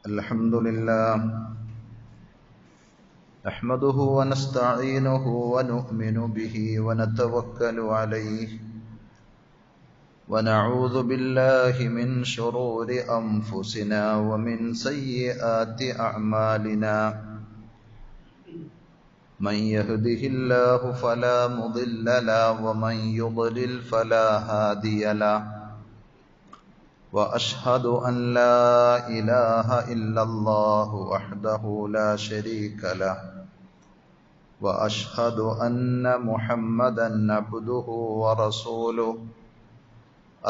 الحمد لله نحمده ونستعينه ونؤمن به ونتوكل عليه ونعوذ بالله من شرور أنفسنا ومن سيئات أعمالنا من يهده الله فلا مضل له ومن يضلل فلا هادي له وأشهد أن لا إله إلا الله وحده لا شريك له وأشهد أن محمدا عبده ورسوله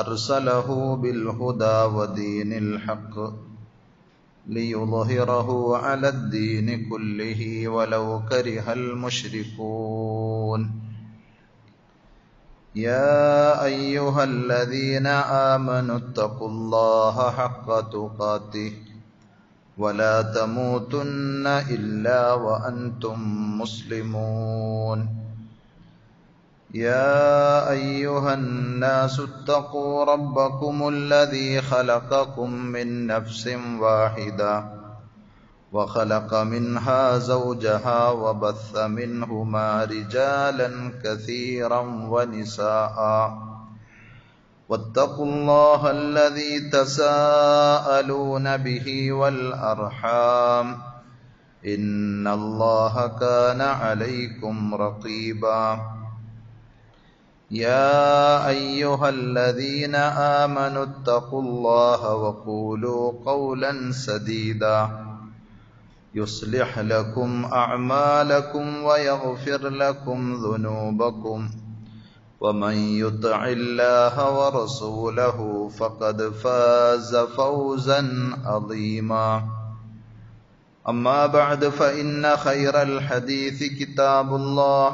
أرسله بالهدى ودين الحق ليظهره على الدين كله ولو كره المشركون يا أيها الذين آمنوا اتقوا الله حق تقاته ولا تموتن إلا وأنتم مسلمون يا أيها الناس اتقوا ربكم الذي خلقكم من نفس واحدة وخلق منها زوجها وبث منهما رجالا كثيرا ونساء واتقوا الله الذي تساءلون به والأرحام إن الله كان عليكم رقيبا يا أيها الذين آمنوا اتقوا الله وقولوا قولا سديدا يصلح لكم أعمالكم ويغفر لكم ذنوبكم ومن يطع الله ورسوله فقد فاز فوزا عظيما أما بعد فإن خير الحديث كتاب الله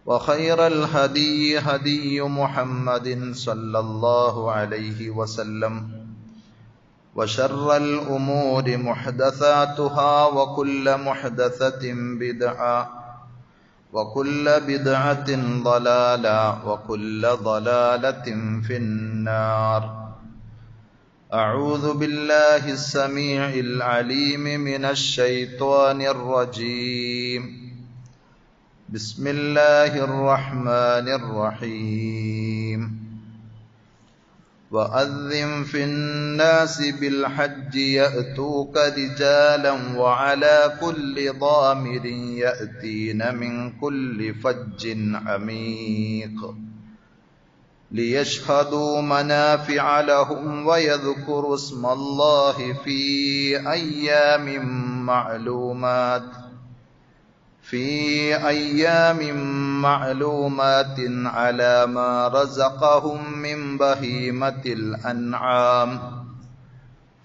وخير الهدي هدي محمد صلى الله عليه وسلم وشر الأمور محدثاتها وكل محدثة بدعة وكل بدعة ضلالة وكل ضلالة في النار أعوذ بالله السميع العليم من الشيطان الرجيم بسم الله الرحمن الرحيم وأذن في الناس بالحج يأتوك رجالا وعلى كل ضامر يأتين من كل فج عميق ليشهدوا منافع لهم ويذكروا اسم الله في أيام معلومات على ما رزقهم من بهيمة الأنعام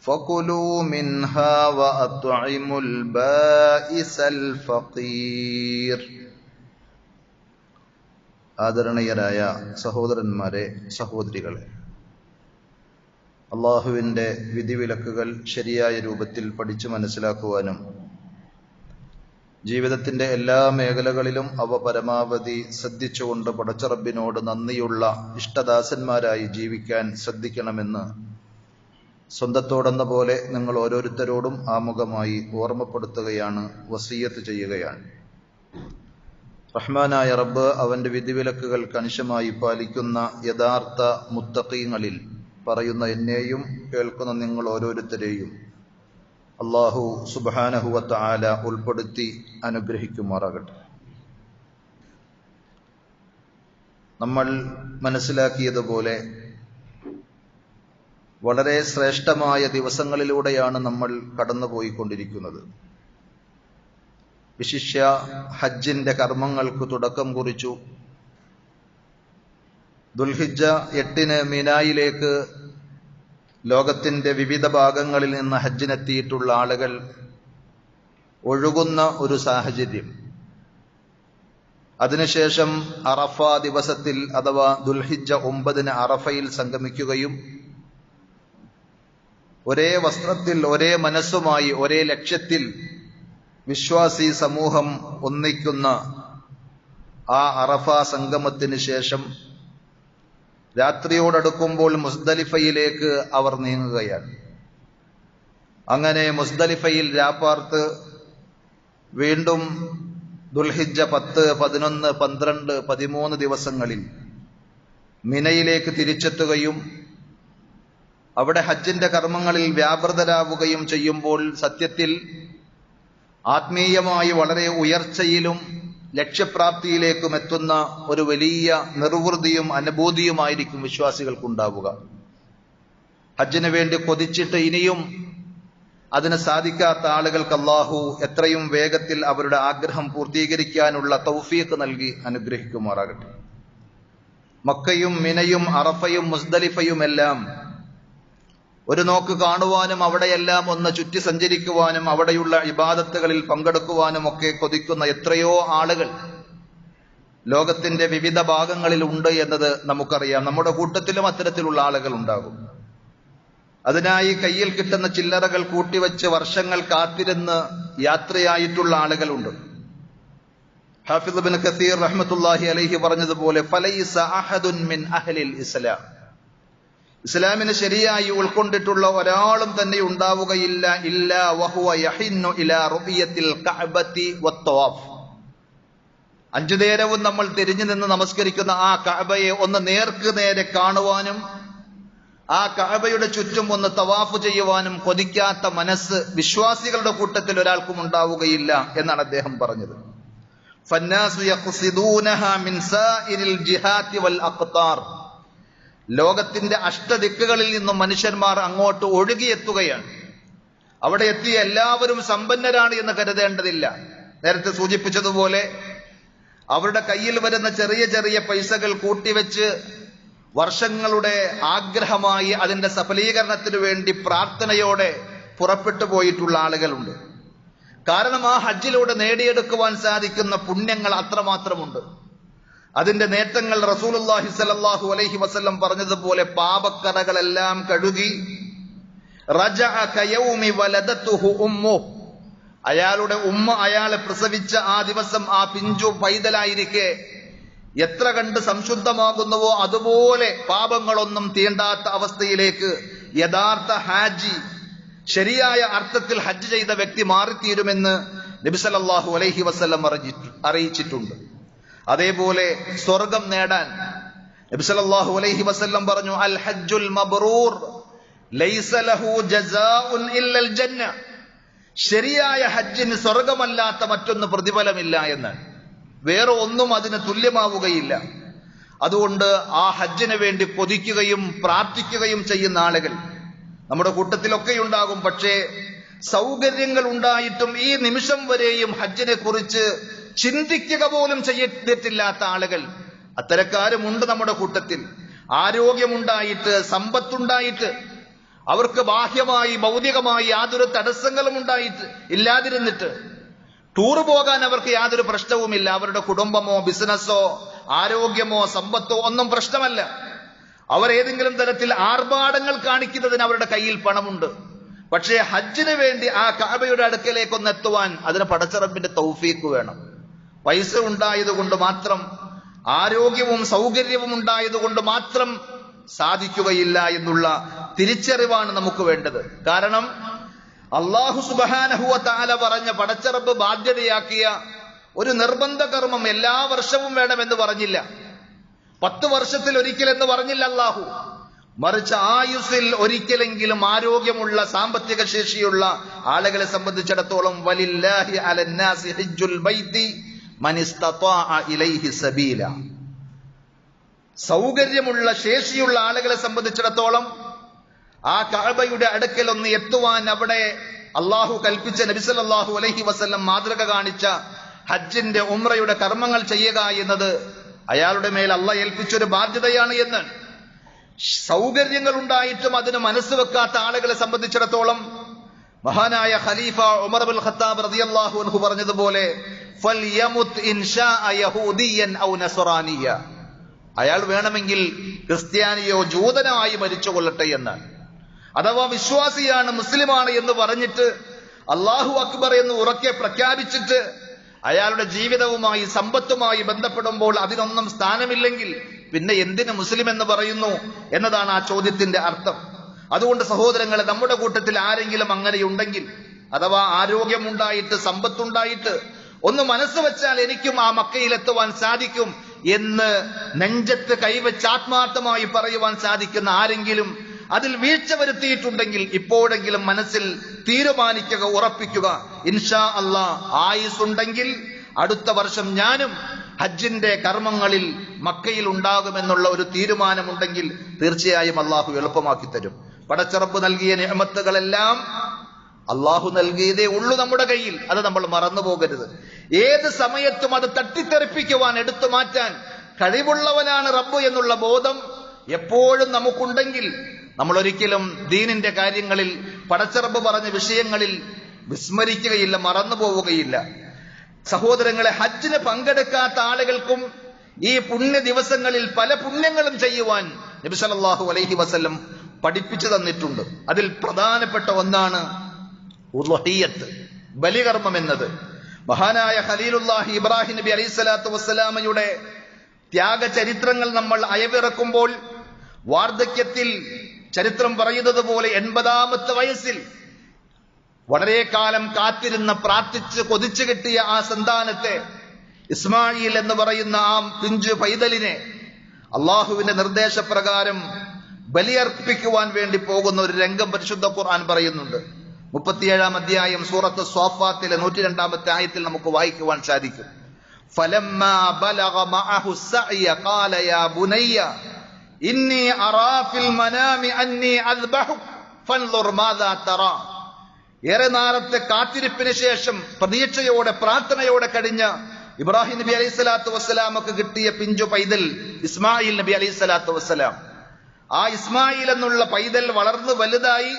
فكلوا منها وأطعموا البائس الفقير. ആദരണീയരായ സഹോദരന്മാരെ, സഹോദരികളെ, അള്ളാഹുവിൻ്റെ വിധിവിലക്കുകൾ ശരിയായ രൂപത്തിൽ പഠിച്ചു മനസ്സിലാക്കുവാനും ജീവിതത്തിൻ്റെ എല്ലാ മേഖലകളിലും അവ പരമാവധി ശ്രദ്ധിച്ചുകൊണ്ട് പടച്ചറബിനോട് നന്ദിയുള്ള ഇഷ്ടദാസന്മാരായി ജീവിക്കാൻ ശ്രദ്ധിക്കണമെന്ന് സ്വന്തത്തോടെന്ന പോലെ നിങ്ങൾ ഓരോരുത്തരോടും ആമുഖമായി ഓർമ്മപ്പെടുത്തുകയാണ്, വസിയ്യത്ത് ചെയ്യുകയാണ്. റഹ്മാനായ റബ്ബ് അവൻ്റെ വിധിവിലക്കുകൾ കണിശമായി പാലിക്കുന്ന യഥാർത്ഥ മുത്തഖീങ്ങളിൽ പറയുന്ന എന്നെയും കേൾക്കുന്ന നിങ്ങൾ ഓരോരുത്തരെയും അല്ലാഹു സുബ്ഹാനഹു വ തആല ഉൾപ്പെടുത്തി അനുഗ്രഹിക്കുമാറാകട്ടെ. നമ്മൾ മനസ്സിലാക്കിയതുപോലെ വളരെ ശ്രേഷ്ഠമായ ദിവസങ്ങളിലൂടെയാണ് നമ്മൾ കടന്നുപോയിക്കൊണ്ടിരിക്കുന്നത്. വിശിഷ്യ ഹജ്ജിന്റെ കർമ്മങ്ങൾക്ക് തുടക്കം കുറിച്ചു. ദുൽഹിജ്ജ 8 മിനായിലേക്ക് ലോകത്തിന്റെ വിവിധ ഭാഗങ്ങളിൽ നിന്ന് ഹജ്ജിനെത്തിയിട്ടുള്ള ആളുകൾ ഒഴുകുന്ന ഒരു സാഹചര്യം. അതിനുശേഷം അറഫ ദിവസത്തിൽ അഥവാ ദുൽഹിജ്ജ 9 അറഫയിൽ സംഗമിക്കുകയും ഒരേ വസ്ത്രത്തിൽ ഒരേ മനസ്സുമായി ഒരേ ലക്ഷ്യത്തിൽ വിശ്വാസി സമൂഹം ഒന്നിക്കുന്ന ആ അറഫ സംഗമത്തിന് ശേഷം രാത്രിയോടടുക്കുമ്പോൾ മുസ്ദലിഫയിലേക്ക് അവർ നീങ്ങുകയാണ്. അങ്ങനെ മുസ്ദലിഫയിൽ രാപ്പാർത്ത് വീണ്ടും ദുൽഹിജ്ജ 10, 11, 12, 13 ദിവസങ്ങളിൽ മിനയിലേക്ക് തിരിച്ചെത്തുകയും അവിടെ ഹജ്ജിന്റെ കർമ്മങ്ങളിൽ വ്യാപൃതരാവുകയും ചെയ്യുമ്പോൾ സത്യത്തിൽ ആത്മീയമായി വളരെ ഉയർച്ചയിലും ലക്ഷ്യപ്രാപ്തിയിലേക്കും എത്തുന്ന ഒരു വലിയ നിർവൃതിയും അനുഭൂതിയുമായിരിക്കും വിശ്വാസികൾക്കുണ്ടാവുക. ഹജ്ജിന് വേണ്ടി കൊതിച്ചിട്ട് ഇനിയും അതിന് സാധിക്കാത്ത ആളുകൾക്ക് അല്ലാഹു എത്രയും വേഗത്തിൽ അവരുടെ ആഗ്രഹം പൂർത്തീകരിക്കാനുള്ള തൗഫീഖ് നൽകി അനുഗ്രഹിക്കുമാറാകട്ടെ. മക്കയും മിനയും അറഫയും മുസ്ദലിഫയുമെല്ലാം ഒരു നോക്ക് കാണുവാനും അവിടെയെല്ലാം ഒന്ന് ചുറ്റി സഞ്ചരിക്കുവാനും അവിടെയുള്ള ഇബാദത്തുകളിൽ പങ്കെടുക്കുവാനും ഒക്കെ കൊതിക്കുന്ന എത്രയോ ആളുകൾ ലോകത്തിന്റെ വിവിധ ഭാഗങ്ങളിൽ ഉണ്ട് എന്നത് നമുക്കറിയാം. നമ്മുടെ കൂട്ടത്തിലും അത്തരത്തിലുള്ള ആളുകൾ ഉണ്ടാകും. അതിനായി കയ്യിൽ കിട്ടുന്ന ചില്ലറകൾ കൂട്ടിവെച്ച് വർഷങ്ങൾ കാത്തിരുന്ന് യാത്രയായിട്ടുള്ള ആളുകളുണ്ട്. ഹാഫിദ് ഇബ്നു കസീർ റഹ്മത്തുള്ളാഹി അലൈഹി പറഞ്ഞതുപോലെ ഫലൈസ അഹദുൻ മിൻ അഹ്ലിൽ ഇസ്ലാം, ഇസ്ലാമിനെ ശരിയായി ഉൾക്കൊണ്ടിട്ടുള്ള ഒരാളും തന്നെ ഉണ്ടാവുകയില്ല ഇല്ലാ വഹുവ യഹിന്നു ഇലാ റുബിയത്തിൽ കഅബത്തി വത്തവാഫ്. 5 നേരവും നമ്മൾ തിരിഞ്ഞു നിന്ന് നമസ്കരിക്കുന്ന ആ കഅബയെ ഒന്ന് നേർക്ക് നേരെ കാണുവാനും ആ കഅബയുടെ ചുറ്റും ഒന്ന് തവാഫ് ചെയ്യുവാനും കൊതിക്കാത്ത മനസ്സ് വിശ്വാസികളുടെ കൂട്ടത്തിൽ ഒരാൾക്കും ഉണ്ടാവുകയില്ല എന്നാണ് അദ്ദേഹം പറഞ്ഞത്. ഫന്നാസു യഖ്സിദൂനഹാ മിൻ സാഇരിൽ ജിഹാത്തി വൽ അഖ്താർ, ലോകത്തിന്റെ അഷ്ടദിക്കുകളിൽ നിന്നും മനുഷ്യന്മാർ അങ്ങോട്ട് ഒഴുകിയെത്തുകയാണ്. അവിടെ എത്തിയ എല്ലാവരും സമ്പന്നരാണ് എന്ന് കരുതേണ്ടതില്ല. നേരത്തെ സൂചിപ്പിച്ചതുപോലെ അവരുടെ കയ്യിൽ വരുന്ന ചെറിയ ചെറിയ പൈസകൾ കൂട്ടിവെച്ച് വർഷങ്ങളുടെ ആഗ്രഹമായി അതിന്റെ സഫലീകരണത്തിനു വേണ്ടി പ്രാർത്ഥനയോടെ പുറപ്പെട്ടു പോയിട്ടുള്ള ആളുകളുണ്ട്. കാരണം ആ ഹജ്ജിലൂടെ നേടിയെടുക്കുവാൻ സാധിക്കുന്ന പുണ്യങ്ങൾ അത്രമാത്രമുണ്ട്. അതിന്റെ നേട്ടങ്ങൾ റസൂലുള്ളാഹി സ്വല്ലല്ലാഹു അലൈഹി വസല്ലം പറഞ്ഞതുപോലെ പാപക്കറകളെല്ലാം കഴുകി റജഅ കയൗമി വലദതുഹു ഉമ്മു, അയാളുടെ ഉമ്മ അയാളെ പ്രസവിച്ച ആ ദിവസം ആ പിഞ്ചു പൈതലായിരിക്കെ എത്ര കണ്ട് സംശുദ്ധമാകുന്നുവോ അതുപോലെ പാപങ്ങളൊന്നും തീണ്ടാത്ത അവസ്ഥയിലേക്ക് യഥാർത്ഥ ഹാജി, ശരിയായ അർത്ഥത്തിൽ ഹജ്ജ് ചെയ്ത വ്യക്തി മാറിത്തീരുമെന്ന് നബി സല്ലല്ലാഹു അലൈഹി വസല്ലം അറിയിച്ചിട്ടുണ്ട്. അതേപോലെ സ്വർഗം നേടാൻ നബി സല്ലല്ലാഹു അലൈഹി വസല്ലം പറഞ്ഞു, അൽ ഹജ്ജുൽ മബ്റൂർ ലൈസ ലഹു ജസാഉൻ ഇല്ലൽ ജന്ന, ശരിയായ ഹജ്ജിന് സ്വർഗമല്ലാത്ത മറ്റൊന്ന് പ്രതിഫലമില്ല എന്ന്, വേറെ ഒന്നും അതിന് തുല്യമാവുകയില്ല. അതുകൊണ്ട് ആ ഹജ്ജിന് വേണ്ടി കൊതിക്കുകയും പ്രാർത്ഥിക്കുകയും ചെയ്യുന്ന ആളുകൾ നമ്മുടെ കൂട്ടത്തിലൊക്കെ ഉണ്ടാകും. പക്ഷേ സൗകര്യങ്ങൾ ഉണ്ടായിട്ടും ഈ നിമിഷം വരെയും ഹജ്ജിനെ കുറിച്ച് ചിന്തിക്കുക പോലും ചെയ്തിട്ടില്ലാത്ത ആളുകൾ, അത്തരക്കാരുമുണ്ട് നമ്മുടെ കൂട്ടത്തിൽ. ആരോഗ്യമുണ്ടായിട്ട് സമ്പത്തുണ്ടായിട്ട് അവർക്ക് ബാഹ്യമായി ഭൗതികമായി യാതൊരു തടസ്സങ്ങളും ഉണ്ടായിട്ട് ഇല്ലാതിരുന്നിട്ട് ടൂർ പോകാൻ അവർക്ക് യാതൊരു പ്രശ്നവുമില്ല. അവരുടെ കുടുംബമോ ബിസിനസ്സോ ആരോഗ്യമോ സമ്പത്തോ ഒന്നും പ്രശ്നമല്ല. അവർ ഏതെങ്കിലും തരത്തിൽ ആർഭാടങ്ങൾ കാണിക്കുന്നതിന് അവരുടെ കയ്യിൽ പണമുണ്ട്. പക്ഷേ ഹജ്ജിന് വേണ്ടി ആ കഅബയുടെ അടുക്കലേക്കൊന്ന് എത്തുവാൻ അതിന് പടച്ചറബിന്റെ തൗഫീഖ് വേണം. പൈസ ഉണ്ടായതുകൊണ്ട് മാത്രം, ആരോഗ്യവും സൗകര്യവും ഉണ്ടായതുകൊണ്ട് മാത്രം സാധിക്കുകയില്ല എന്നുള്ള തിരിച്ചറിവാണ് നമുക്ക് വേണ്ടത്. കാരണം അല്ലാഹു സുബ്ഹാനഹു വ തആല പറഞ്ഞ പടച്ചറബ് ബാധ്യതയാക്കിയ ഒരു നിർബന്ധ കർമ്മം എല്ലാ വർഷവും വേണമെന്ന് പറഞ്ഞില്ല, 10 വർഷത്തിൽ ഒരിക്കലെന്ന് പറഞ്ഞില്ല അല്ലാഹു. മറിച്ച് ആയുസ്സിൽ ഒരിക്കലെങ്കിലും ആരോഗ്യമുള്ള സാമ്പത്തിക ശേഷിയുള്ള ആളുകളെ സംബന്ധിച്ചിടത്തോളം വലില്ലാഹി അലന്നാസി ഹജ്ജുൽ ബൈത്തി മൻ ഇസ്തതാഅ ഇലൈഹി സബീല, സൗകര്യമുള്ള ശേഷിയുള്ള ആളുകളെ സംബന്ധിച്ചിടത്തോളം ആ കഅബയുടെ അടുക്കൽ ഒന്ന് എത്തുവാൻ അവിടെ അള്ളാഹു കൽപ്പിച്ച നബി സല്ലല്ലാഹു അലൈഹി വസല്ലം മാതൃക കാണിച്ച ഹജ്ജിന്റെ ഉംറയുടെ കർമ്മങ്ങൾ ചെയ്യുക എന്നത് അയാളുടെ മേൽ അള്ളാഹ് ഏൽപ്പിച്ചൊരു ബാധ്യതയാണ് എന്ന്. സൗകര്യങ്ങൾ ഉണ്ടായിട്ടും അതിന് മനസ്സ് വെക്കാത്ത ആളുകളെ സംബന്ധിച്ചിടത്തോളം മഹാനായ ഖലീഫ ഉമർ ഇബ്നുൽ ഖത്താബ് റളിയല്ലാഹു അൻഹു പറഞ്ഞതുപോലെ ഫൽയമുത് ഇൻശാഅ യഹൂദിയൻ ഔ നസ്റാനിയ, അയാൾ വേണമെങ്കിൽ ക്രിസ്ത്യാനിയോ ജൂതനോ ആയി മരിച്ചു കൊള്ളട്ടെ എന്ന്. അഥവാ വിശ്വാസിയാണ് മുസ്ലിമാണ് എന്ന് പറഞ്ഞിട്ട് അല്ലാഹു അക്ബർ എന്ന് ഉറക്കെ പ്രഖ്യാപിച്ചിട്ട് അയാളുടെ ജീവിതവുമായി സമ്പത്തുമായി ബന്ധപ്പെടുമ്പോൾ അതിനൊന്നും സ്ഥാനമില്ലെങ്കിൽ പിന്നെ എന്തിന് മുസ്ലിം എന്ന് പറയുന്നു എന്നതാണ് ആ ചോദ്യത്തിന്റെ അർത്ഥം. അതുകൊണ്ട് സഹോദരങ്ങളെ, നമ്മുടെ കൂട്ടത്തിൽ ആരെങ്കിലും അങ്ങനെയുണ്ടെങ്കിൽ, അഥവാ ആരോഗ്യമുണ്ടായിട്ട് സമ്പത്തുണ്ടായിട്ട് ഒന്ന് മനസ്സ് വെച്ചാൽ എനിക്കും ആ മക്കയിലെത്തുവാൻ സാധിക്കും എന്ന് നെഞ്ചത്ത് കൈവച്ച് ആത്മാർത്ഥമായി പറയുവാൻ സാധിക്കുന്ന ആരെങ്കിലും അതിൽ വീഴ്ച വരുത്തിയിട്ടുണ്ടെങ്കിൽ ഇപ്പോഴെങ്കിലും മനസ്സിൽ തീരുമാനിക്കുക, ഉറപ്പിക്കുക, ഇൻഷാ അല്ലാഹ് ആയുസ്സുണ്ടെങ്കിൽ അടുത്ത വർഷം ഞാനും ഹജ്ജിന്റെ കർമ്മങ്ങളിൽ മക്കയിൽ ഉണ്ടാകുമെന്നുള്ള ഒരു തീരുമാനമുണ്ടെങ്കിൽ തീർച്ചയായും അള്ളാഹു എളുപ്പമാക്കി തരും. പടച്ചറപ്പ് നൽകിയ നിഅമത്തുകളെല്ലാം അള്ളാഹു നൽകിയതേ ഉള്ളൂ നമ്മുടെ കയ്യിൽ. അത് നമ്മൾ മറന്നു പോകരുത്. ഏത് സമയത്തും അത് തട്ടിത്തെറിപ്പിക്കുവാൻ, എടുത്തു മാറ്റാൻ കഴിവുള്ളവനാണ് റബ്ബ് എന്നുള്ള ബോധം എപ്പോഴും നമുക്കുണ്ടെങ്കിൽ നമ്മൾ ഒരിക്കലും ദീനിന്റെ കാര്യങ്ങളിൽ, പടച്ചറപ്പ് പറഞ്ഞ വിഷയങ്ങളിൽ വിസ്മരിക്കുകയില്ല, മറന്നു പോവുകയില്ല. സഹോദരങ്ങളെ, ഹജ്ജിന് പങ്കെടുക്കാത്ത ആളുകൾക്കും ഈ പുണ്യ ദിവസങ്ങളിൽ പല പുണ്യങ്ങളും ചെയ്യുവാൻ നബി സല്ലല്ലാഹു അലൈഹി വസല്ലം പഠിപ്പിച്ചു തന്നിട്ടുണ്ട്. അതിൽ പ്രധാനപ്പെട്ട ഒന്നാണ് ഉളുഹിയ്യത്ത്, ബലികർമ്മം എന്നത്. മഹാനായ ഖലീലുല്ലാഹി ഇബ്രാഹിം നബി അലൈഹി സ്വലാത്തു വസ്സലാമയുടെ ത്യാഗചരിത്രങ്ങൾ നമ്മൾ അയവിറക്കുമ്പോൾ വാർദ്ധക്യത്തിൽ ചരിത്രം പറയുന്നത് പോലെ 80-ാമത്തെ വയസ്സിൽ വളരെ കാലം കാത്തിരുന്ന, പ്രാർത്ഥിച്ച് കൊതിച്ചു കിട്ടിയ ആ സന്താനത്തെ, ഇസ്മായിൽ എന്ന് പറയുന്ന ആ പിഞ്ചു പൈതലിനെ അള്ളാഹുവിന്റെ നിർദ്ദേശപ്രകാരം ബലിയർപ്പിക്കുവാൻ വേണ്ടി പോകുന്ന ഒരു രംഗം പരിശുദ്ധ ഖുർആൻ പറയുന്നുണ്ട്. 37-ാം അധ്യായം സൂറത്ത് സ്വാഫാത്തിലെ 102-ാമത്തെ ആയത്തിൽ നമുക്ക് വായിക്കുവാൻ സാധിക്കും. ഫലമ്മാ ബലഗ മഅഹു സഅയ ഖാല യാ ബുനയ്യ ഇന്നി അറാ ഫിൽ മനാമി അന്നി അദ്ബഹുക ഫൻദുർ മാദാ തറാ. ഏറെ നേരത്തെ കാത്തിരിപ്പിന് ശേഷം പ്രതീക്ഷയോടെ, പ്രാർത്ഥനയോടെ കഴിഞ്ഞ ഇബ്രാഹിം നബി അലൈഹി സ്വലാത്തു വസ്സലാമൊക്കെ കിട്ടിയ പിഞ്ചു പൈതൽ ഇസ്മായിൽ നബി അലൈഹി സ്വലാത്തു വസ്സലാം. ആ ഇസ്മായിൽ എന്നുള്ള പൈതൽ വളർന്നു വലുതായി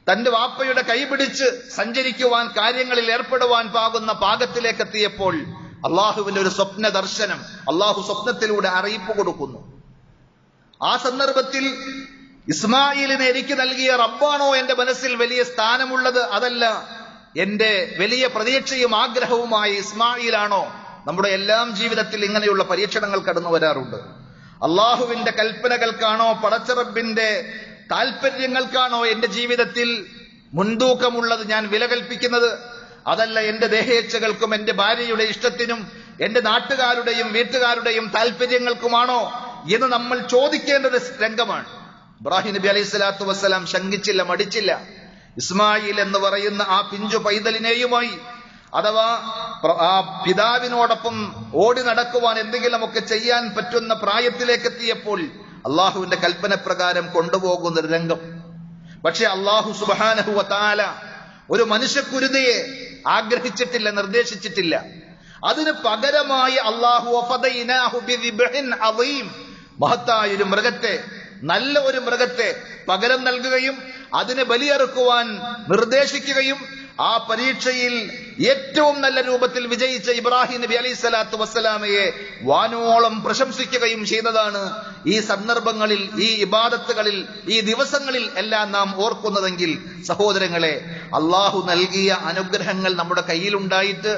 തന്റെ വാപ്പയുടെ കൈപിടിച്ച് സഞ്ചരിക്കുവാൻ, കാര്യങ്ങളിൽ ഏർപ്പെടുവാൻ പാകുന്ന പാകത്തിലേക്ക് എത്തിയപ്പോൾ അള്ളാഹുവിന്റെ ഒരു സ്വപ്ന ദർശനം, അള്ളാഹു സ്വപ്നത്തിലൂടെ അറിയിപ്പ് കൊടുക്കുന്നു. ആ സന്ദർഭത്തിൽ ഇസ്മായിലിനെ എനിക്ക് നൽകിയ റബ്ബാണോ എന്റെ മനസ്സിൽ വലിയ സ്ഥാനമുള്ളത്, അതല്ല എന്റെ വലിയ പ്രതീക്ഷയും ആഗ്രഹവുമായ ഇസ്മായിലാണോ? നമ്മുടെ എല്ലാം ജീവിതത്തിൽ ഇങ്ങനെയുള്ള പരീക്ഷണങ്ങൾ കടന്നു വരാറുണ്ട്. അള്ളാഹുവിന്റെ കൽപ്പനകൾക്കാണോ, പടച്ചറബിന്റെ താല്പര്യങ്ങൾക്കാണോ എന്റെ ജീവിതത്തിൽ മുൻതൂക്കമുള്ളത്, ഞാൻ വില കൽപ്പിക്കുന്നത്? അതല്ല എന്റെ ദേഹേച്ഛകൾക്കും എന്റെ ഭാര്യയുടെ ഇഷ്ടത്തിനും എന്റെ നാട്ടുകാരുടെയും വീട്ടുകാരുടെയും താല്പര്യങ്ങൾക്കുമാണോ എന്ന് നമ്മൾ ചോദിക്കേണ്ട ഒരു രംഗമാണ്. ഇബ്രാഹിം നബി അലൈഹി സ്വലാത്തു വസ്സലാം ശങ്കിച്ചില്ല, മടിച്ചില്ല. ഇസ്മായിൽ എന്ന് പറയുന്ന ആ പിഞ്ചു പൈതലിനെയുമായി, അഥവാ ആ പിതാവിനോടൊപ്പം ഓടി നടക്കുവാൻ, എന്തെങ്കിലുമൊക്കെ ചെയ്യാൻ പറ്റുന്ന പ്രായത്തിലേക്ക് എത്തിയപ്പോൾ അള്ളാഹുവിന്റെ കൽപ്പന പ്രകാരം കൊണ്ടുപോകുന്ന ഒരു രംഗം. പക്ഷെ അള്ളാഹു സുബ്ഹാനഹു വ തആല ഒരു മനുഷ്യക്കുരുതയെ ആഗ്രഹിച്ചിട്ടില്ല, നിർദ്ദേശിച്ചിട്ടില്ല. അതിന് പകരമായി അള്ളാഹു വഫദൈനാഹു ബിദിബ്ഹിൻ അദീം, മഹത്തായ ഒരു മൃഗത്തെ, നല്ല ഒരു മൃഗത്തെ പകരം നൽകുകയും അതിനെ ബലിയറുക്കുവാൻ നിർദ്ദേശിക്കുകയും ആ പരീക്ഷയിൽ ഏറ്റവും നല്ല രൂപത്തിൽ വിജയിച്ച ഇബ്രാഹിം നബി അലൈഹി സ്വലാത്തു വസ്സലാമയെ വാനോളം പ്രശംസിക്കുകയും ചെയ്തതാണ് ഈ സന്ദർഭങ്ങളിൽ, ഈ ഇബാദത്തുകളിൽ, ഈ ദിവസങ്ങളിൽ എല്ലാം നാം ഓർക്കുന്നതെങ്കിൽ സഹോദരങ്ങളെ, അള്ളാഹു നൽകിയ അനുഗ്രഹങ്ങൾ നമ്മുടെ കയ്യിലുണ്ടായിട്ട്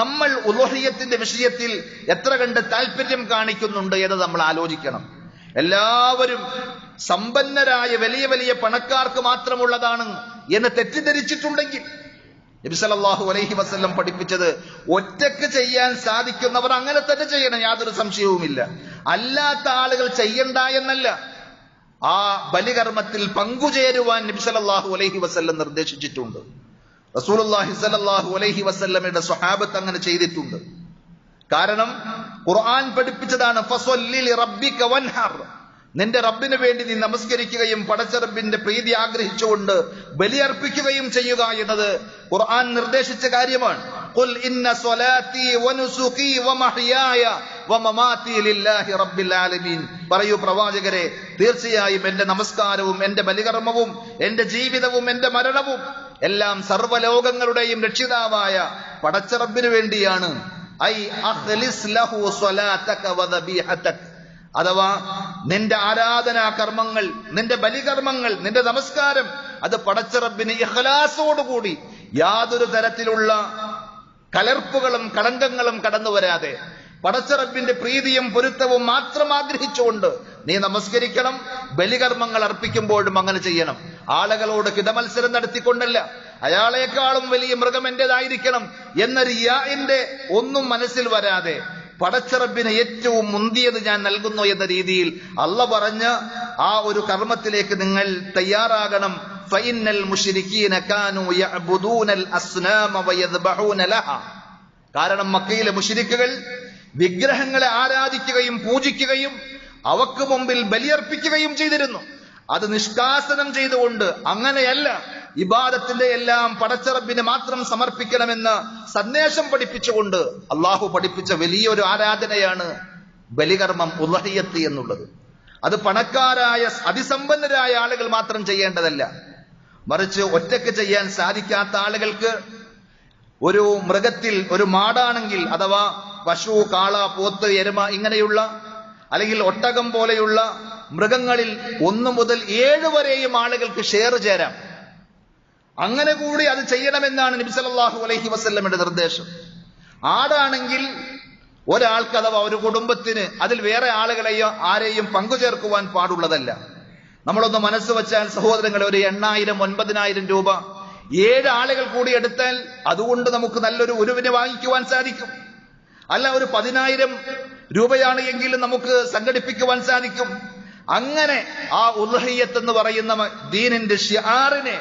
നമ്മൾ ഉളുഹിയ്യത്തിന്റെ വിഷയത്തിൽ എത്ര കണ്ട് താല്പര്യം കാണിക്കുന്നുണ്ട് എന്ന് നമ്മൾ ആലോചിക്കണം. എല്ലാവരും സമ്പന്നരായ വലിയ വലിയ പണക്കാർക്ക് മാത്രമുള്ളതാണ് എന്ന് തെറ്റിദ്ധരിച്ചിട്ടുണ്ടെങ്കിൽ നബി സല്ലല്ലാഹു അലൈഹി വസല്ലം പഠിപ്പിച്ചത് ഒറ്റക്ക് ചെയ്യാൻ സാധിക്കുന്നവർ അങ്ങനെ തന്നെ ചെയ്യണം, യാതൊരു സംശയവുമില്ല. അല്ലാത്ത ആളുകൾ ചെയ്യണ്ട എന്നല്ല, ആ ബലികർമ്മത്തിൽ പങ്കുചേരുവാൻ നബി സല്ലല്ലാഹു അലൈഹി വസല്ലം നിർദ്ദേശിച്ചിട്ടുണ്ട്. റസൂലുള്ളാഹി സ്വല്ലല്ലാഹു അലൈഹി വസല്ലമയുടെ സ്വഹാബത്ത് അങ്ങനെ ചെയ്തിട്ടുണ്ട്. കാരണം ഖുർആൻ പഠിപ്പിച്ചതാണ്, ഫസ്വല്ലി ലിറബ്ബിക വൻഹർ, നിന്റെ റബ്ബിന് വേണ്ടി നീ നമസ്കരിക്കുകയും പടച്ച റബ്ബിന്റെ പ്രീതി ആഗ്രഹിച്ചുകൊണ്ട് ബലിയർപ്പിക്കുകയും ചെയ്യുക എന്നത് ഖുർആൻ നിർദ്ദേശിച്ച കാര്യമാണ്. ഖുൽ ഇന്ന സ്വലാത്തി വനുസുഖി വമഹ്യായ വമമാതി ലില്ലാഹി റബ്ബിൽ ആലമീൻ, പറയൂ പ്രവാചകരെ, തീർച്ചയായും എന്റെ നമസ്കാരവും എന്റെ ബലികർമ്മവും എന്റെ ജീവിതവും എന്റെ മരണവും എല്ലാം സർവ്വലോകങ്ങളുടെയും രക്ഷിതാവായ പടച്ച റബ്ബിന് വേണ്ടിയാണ്. ഐ അഖ്ലിസ് ലഹു സ്വലാതക വദബീഹതക, അഥവാ നിന്റെ ആരാധനാ കർമ്മങ്ങൾ, നിന്റെ ബലികർമ്മങ്ങൾ, നിന്റെ നമസ്കാരം അത് പടച്ച റബ്ബിന് ഇഖ്ലാസോടുകൂടി, യാതൊരു തരത്തിലുള്ള കലർപ്പുകളും കളങ്കങ്ങളും കടന്നു വരാതെ, പടച്ചറബിന്റെ പ്രീതിയും പൊരുത്തവും മാത്രം ആഗ്രഹിച്ചുകൊണ്ട് നീ നമസ്കരിക്കണം. ബലികർമ്മങ്ങൾ അർപ്പിക്കുമ്പോഴും അങ്ങനെ ചെയ്യണം. ആളുകളോട് കിടമത്സരം നടത്തിക്കൊണ്ടല്ല, അയാളെക്കാളും വലിയ മൃഗം എന്റേതായിരിക്കണം എന്ന റിയാഇന്റെ ഒന്നും മനസ്സിൽ വരാതെ പടച്ചറബിന് ഏറ്റവും മുന്തിയത് ഞാൻ നൽകുന്നു എന്ന രീതിയിൽ അള്ള പറഞ്ഞ ആ ഒരു കർമ്മത്തിലേക്ക് നിങ്ങൾ തയ്യാറാകണം. ഫഇന്നൽ മുശ്രികീന കാനൂ യഅ്ബുദൂനൽ അസ്നാമ വയദ്ബഹൂന ലഹാ. കാരണം മക്കയിലെ മുശ്രിക്കുകൾ വിഗ്രഹങ്ങളെ ആരാധിക്കുകയും പൂജിക്കുകയും അവക്ക് മുമ്പിൽ ബലിയർപ്പിക്കുകയും ചെയ്തിരുന്നു. അത് നിഷ്കാസനം ചെയ്തുകൊണ്ട് അങ്ങനെയല്ല, ഇബാദത്തിന്റെ എല്ലാം പടച്ചറബിന് മാത്രം സമർപ്പിക്കണമെന്ന് സന്ദേശം പഠിപ്പിച്ചുകൊണ്ട് അള്ളാഹു പഠിപ്പിച്ച വലിയൊരു ആരാധനയാണ് ബലികർമ്മം, ഉളഹിയത്ത് എന്നുള്ളത്. അത് പണക്കാരായ അതിസമ്പന്നരായ ആളുകൾ മാത്രം ചെയ്യേണ്ടതല്ല, മറിച്ച് ഒറ്റയ്ക്ക് ചെയ്യാൻ സാധിക്കാത്ത ആളുകൾക്ക് ഒരു മൃഗത്തിൽ, ഒരു മാടാണെങ്കിൽ അഥവാ പശു, കാള, പോത്ത്, എരുമ ഇങ്ങനെയുള്ള അല്ലെങ്കിൽ ഒട്ടകം പോലെയുള്ള മൃഗങ്ങളിൽ 1 മുതൽ 7 വരെയും ആളുകൾക്ക് ഷെയർ ചേരാം. അങ്ങനെ കൂടി അത് ചെയ്യണമെന്നാണ് നബി സല്ലല്ലാഹു അലൈഹി വസല്ലമയുടെ നിർദ്ദേശം. ആടാണെങ്കിൽ ഒരാൾക്ക് അഥവാ ഒരു കുടുംബത്തിന് അതിൽ വേറെ ആളുകളെയോ ആരെയും പങ്കുചേർക്കുവാൻ പാടുള്ളതല്ല. നമ്മളൊന്ന് മനസ്സ് വെച്ചാൽ സഹോദരങ്ങളെ, ഒരു 8,000 9,000 രൂപ 7 ആളുകൾ കൂടി എടുത്താൽ അതുകൊണ്ട് നമുക്ക് നല്ലൊരു ഉരുവിനെ വാങ്ങിക്കുവാൻ സാധിക്കും. അല്ല, ഒരു 10,000 രൂപയാണ് എങ്കിലും നമുക്ക് സംഘടിപ്പിക്കുവാൻ സാധിക്കും. അങ്ങനെ ആ ഉദ്ഹിയ്യത്ത് എന്ന് പറയുന്ന ദീനിന്റെ ഷിആറിനെ,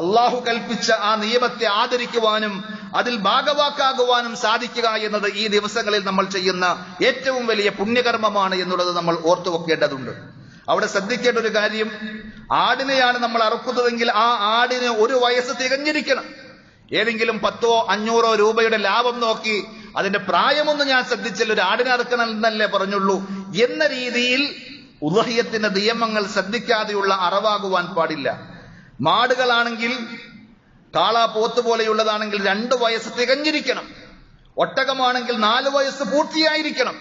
അള്ളാഹു കൽപ്പിച്ച ആ നിയമത്തെ ആദരിക്കുവാനും അതിൽ ഭാഗവാക്കാകുവാനും സാധിക്കുക എന്നത് ഈ ദിവസങ്ങളിൽ നമ്മൾ ചെയ്യുന്ന ഏറ്റവും വലിയ പുണ്യകർമ്മമാണ് എന്നുള്ളത് നമ്മൾ ഓർത്തു വെക്കേണ്ടതുണ്ട്. അവിടെ ശ്രദ്ധിക്കേണ്ട ഒരു കാര്യം, ആടിനെയാണ് നമ്മൾ അറുക്കുന്നതെങ്കിൽ ആ ആടിന് 1 വയസ്സ് തികഞ്ഞിരിക്കണം. ഏതെങ്കിലും 10 500 രൂപയുടെ ലാഭം നോക്കി അതിന്റെ പ്രായമൊന്നും ഞാൻ ശ്രദ്ധിച്ചില്ല, ഒരു ആടിനെ അറുക്കണം എന്നല്ലേ പറഞ്ഞുള്ളൂ എന്ന രീതിയിൽ ഉദ്ഹിയ്യത്തിന്റെ നിയമങ്ങൾ ശ്രദ്ധിക്കാതെയുള്ള അറവാകുവാൻ പാടില്ല. മാടുകളാണെങ്കിൽ, കാള, പോത്ത് പോലെയുള്ളതാണെങ്കിൽ 2 വയസ്സ് തികഞ്ഞിരിക്കണം. ഒട്ടകമാണെങ്കിൽ 4 വയസ്സ് പൂർത്തിയായിരിക്കണം.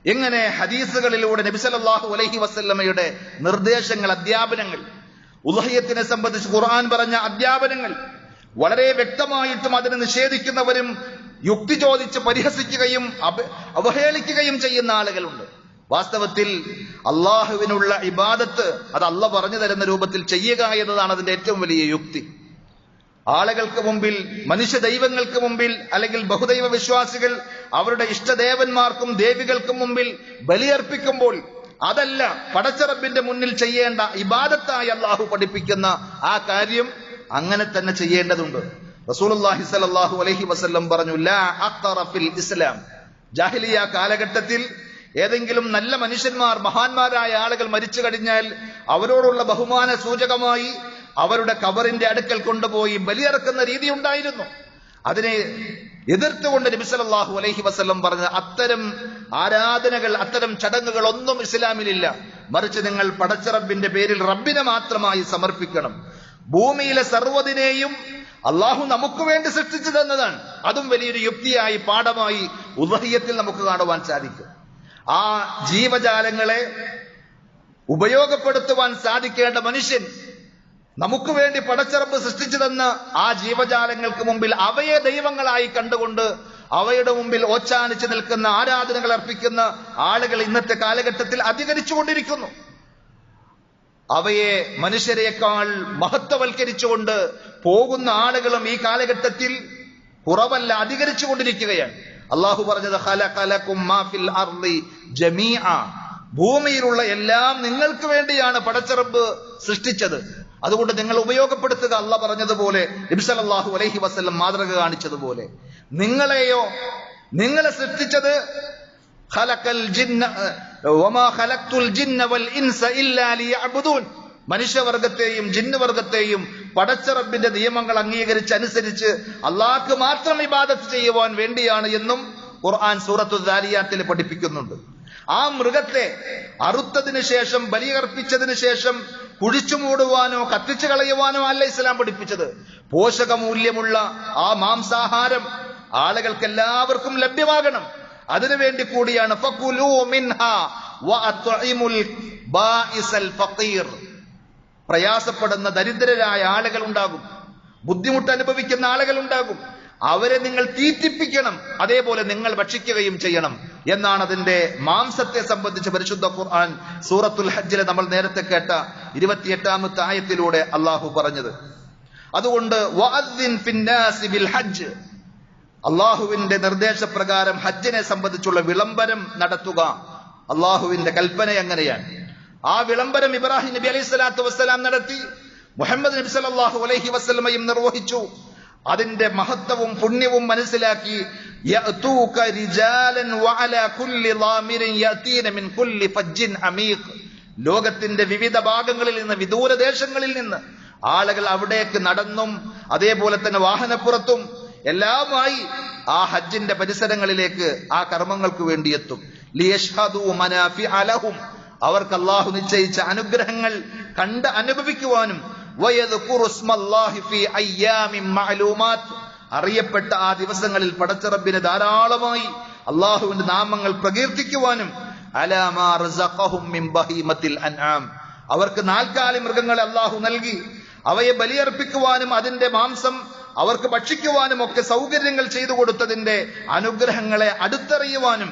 എങ്ങനെ ഹദീസുകളിലൂടെ നബി സല്ലല്ലാഹു അലൈഹി വസല്ലമയുടെ നിർദ്ദേശങ്ങൾ, അധ്യാപനങ്ങൾ, ഉദ്ഹിയ്യത്തിനെ സംബന്ധിച്ച് ഖുർആൻ പറഞ്ഞ അധ്യാപനങ്ങൾ വളരെ വ്യക്തമായിട്ടും അതിനെ നിഷേധിക്കുന്നവരും യുക്തി ചോദിച്ച് പരിഹസിക്കുകയും അവഹേളിക്കുകയും ചെയ്യുന്ന ആളുകളുണ്ട്. വാസ്തവത്തിൽ അള്ളാഹുവിനുള്ള ഇബാദത്ത് അത് അള്ളാഹ് പറഞ്ഞു തരുന്ന രൂപത്തിൽ ചെയ്യുക എന്നതാണ് അതിന്റെ ഏറ്റവും വലിയ യുക്തി. ആളുകൾക്ക് മുമ്പിൽ, മനുഷ്യ ദൈവങ്ങൾക്ക് മുമ്പിൽ അല്ലെങ്കിൽ ബഹുദൈവ വിശ്വാസികൾ അവരുടെ ഇഷ്ടദേവന്മാർക്കും ദേവികൾക്കും മുമ്പിൽ ബലിയർപ്പിക്കുമ്പോൾ അതല്ല പടച്ചറബിന്റെ മുന്നിൽ ചെയ്യേണ്ട ഇബാദത്തായി അള്ളാഹു പഠിപ്പിക്കുന്ന ആ കാര്യം അങ്ങനെ തന്നെ ചെയ്യേണ്ടതുണ്ട്. റസൂലുള്ളാഹി സ്വല്ലല്ലാഹു അലൈഹി വസല്ലം പറഞ്ഞു, ലാ അഖ്തറ ഫിൽ ഇസ്ലാം. ജാഹിലിയ കാലഘട്ടത്തിൽ ഏതെങ്കിലും നല്ല മനുഷ്യന്മാർ, മഹാന്മാരായ ആളുകൾ മരിച്ചു കഴിഞ്ഞാൽ അവരോടുള്ള ബഹുമാന സൂചകമായി അവരുടെ ഖബറിന്റെ അടുക്കൽ കൊണ്ടുപോയി ബലിയറക്കുന്ന രീതി ഉണ്ടായിരുന്നു. അതിനെ എതിർത്തുകൊണ്ട് നബി സല്ലല്ലാഹു അലൈഹി വസല്ലം പറഞ്ഞ അത്തരം ആരാധനകൾ, അത്തരം ചടങ്ങുകൾ ഒന്നും ഇസ്ലാമിലില്ല. മറിച്ച് നിങ്ങൾ പടച്ചറബിന്റെ പേരിൽ റബ്ബിനെ മാത്രമായി സമർപ്പിക്കണം. ഭൂമിയിലെ സർവ്വതിനെയും അള്ളാഹു നമുക്ക് വേണ്ടി സൃഷ്ടിച്ചു തന്നതാണ്. അതും വലിയൊരു യുക്തിയായി, പാഠമായി ഉദ്ഹിയ്യത്തിൽ നമുക്ക് കാണുവാൻ സാധിക്കും. ആ ജീവജാലങ്ങളെ ഉപയോഗപ്പെടുത്തുവാൻ സാധിക്കേണ്ട മനുഷ്യൻ, നമുക്ക് വേണ്ടി പടച്ചറബ് സൃഷ്ടിച്ചു തന്ന ആ ജീവജാലങ്ങൾക്ക് മുമ്പിൽ അവയെ ദൈവങ്ങളായി കണ്ടുകൊണ്ട് അവയുടെ മുമ്പിൽ ഓച്ചാനിച്ച് നിൽക്കുന്ന, ആരാധനകൾ അർപ്പിക്കുന്ന ആളുകൾ ഇന്നത്തെ കാലഘട്ടത്തിൽ അധികരിച്ചുകൊണ്ടിരിക്കുന്നു. അവയെ മനുഷ്യരെക്കാൾ മഹത്വവൽക്കരിച്ചുകൊണ്ട് പോകുന്ന ആളുകളും ഈ കാലഘട്ടത്തിൽ കുറവല്ല, അധികരിച്ചുകൊണ്ടിരിക്കുകയാണ്. അള്ളാഹു പറഞ്ഞത് ഖലഖലകും മാ ഫിൽ അർളി ജമീഅ, ഭൂമിയിലുള്ള എല്ലാം നിങ്ങൾക്ക് വേണ്ടിയാണ് പടച്ചറബ് സൃഷ്ടിച്ചത്, അതുകൊണ്ട് നിങ്ങൾ ഉപയോഗപ്പെടുത്തുക. അള്ളാഹ് പറഞ്ഞതുപോലെ, നബി സല്ലല്ലാഹു അലൈഹി വസല്ലം മാതൃക കാണിച്ചതുപോലെ, നിങ്ങളെ സൃഷ്ടിച്ചത് ഖലഖൽ ജിന്ന വമാ ഖലഖ്തുൽ ജിന്ന വൽ ഇൻസ ഇല്ലാ ലിയഅ്ബുദൂൻ, മനുഷ്യവർഗത്തെയും ജിന്നുവർഗത്തെയും പടച്ചറബിന്റെ നിയമങ്ങൾ അംഗീകരിച്ച് അനുസരിച്ച് അള്ളാഹ്ക്ക് മാത്രം ഇബാദത്ത് ചെയ്യുവാൻ വേണ്ടിയാണ് എന്നും ഖുർആൻ സൂറത്തു ദാരിയാത്തിൽ പഠിപ്പിക്കുന്നുണ്ട്. ആ മൃഗത്തെ അറുത്തതിന് ശേഷം, ബലിയർപ്പിച്ചതിന് ശേഷം കുഴിച്ചു മൂടുവാനോ കത്തിച്ചു കളയുവാനോ അല്ല ഇസ്ലാം പഠിപ്പിച്ചത്. പോഷകമൂല്യമുള്ള ആ മാംസാഹാരം ആളുകൾക്ക് എല്ലാവർക്കും ലഭ്യമാകണം. അതിനുവേണ്ടി കൂടിയാണ് ഫകുലൂ മിൻഹാ വഅത്ഇമുൽ ബാഇസൽ ഫഖീർ. പ്രയാസപ്പെടുന്ന ദരിദ്രരായ ആളുകൾ ഉണ്ടാകും, ബുദ്ധിമുട്ട് അനുഭവിക്കുന്ന ആളുകൾ ഉണ്ടാകും. അവരെ നിങ്ങൾ തീറ്റിപ്പിക്കണം, അതേപോലെ നിങ്ങൾ ഭക്ഷിക്കുകയും ചെയ്യണം എന്നാണ് അതിന്റെ മാംസത്തെ സംബന്ധിച്ച് പരിശുദ്ധ ഖുർആൻ സൂറത്തുൽ ഹജ്ജിലെ നമ്മൾ നേരത്തെ കേട്ട 28ാമത്തെ ആയത്തിലൂടെ അള്ളാഹു പറഞ്ഞത്. അതുകൊണ്ട് വഅദ്ദിൻ ഫിന്നാസി ബിൽ ഹജ്ജ്, അള്ളാഹുവിന്റെ നിർദ്ദേശപ്രകാരം ഹജ്ജിനെ സംബന്ധിച്ചുള്ള വിളംബരം നടത്തുക. അള്ളാഹുവിന്റെ കൽപ്പന എങ്ങനെയാണ്? ആ വിളംബരം ഇബ്രാഹിം നബി അലൈഹി സ്വലാത്തു വസ്സലാം നടത്തി, മുഹമ്മദ് നബി സല്ലല്ലാഹു അലൈഹി വസല്ലമയും നിർവഹിച്ചു. അതിന്റെ മഹത്വവും പുണ്യവും മനസ്സിലാക്കി യഅതൂക റിജാലൻ വഅലാ കുല്ലി ളാമിരിൻ യഅതീന മിൻ കുല്ലി ഫജ്ജിൻ അമീഖ്, ലോകത്തിന്റെ വിവിധ ഭാഗങ്ങളിൽ നിന്ന്, വിദൂര ദേശങ്ങളിൽ നിന്ന് ആളുകൾ അവിടേക്ക് നടന്നും അതേപോലെ തന്നെ വാഹനപ്പുറത്തും എല്ലാമായി ആ ഹജ്ജിന്റെ പരിസരങ്ങളിലേക്ക് ആ കർമ്മങ്ങൾക്ക് വേണ്ടി എത്തും. ലിയശ്ഹദൂ മനാഫിഅ ലഹും, അവർക്ക് അല്ലാഹു നിശ്ചയിച്ച അനുഗ്രഹങ്ങൾ കണ്ട് അനുഭവിക്കുവാനും, വയദ്കുറു ഇസ്മല്ലാഹി ഫീ അയ്യാമിൻ മഅലൂമാത്ത്, അറിയപ്പെട്ട ആ ദിവസങ്ങളിൽ പടച്ചറബിനെ ധാരാളമായി അല്ലാഹുവിന്റെ നാമങ്ങൾ പ്രകീർത്തിക്കുവാനും, അലാ മാ റസഖഹും മിൻ ബഹീമത്തിൽ അൻആം, അവർക്ക് നാൽക്കാലി മൃഗങ്ങളെ അല്ലാഹു നൽകി അവയെ ബലിയർപ്പിക്കുവാനും അതിന്റെ മാംസം അവർക്ക് ഭക്ഷിക്കുവാനും ഒക്കെ സൗകര്യങ്ങൾ ചെയ്തു കൊടുത്തതിന്റെ അനുഗ്രഹങ്ങളെ അടുത്തറിയുവാനും.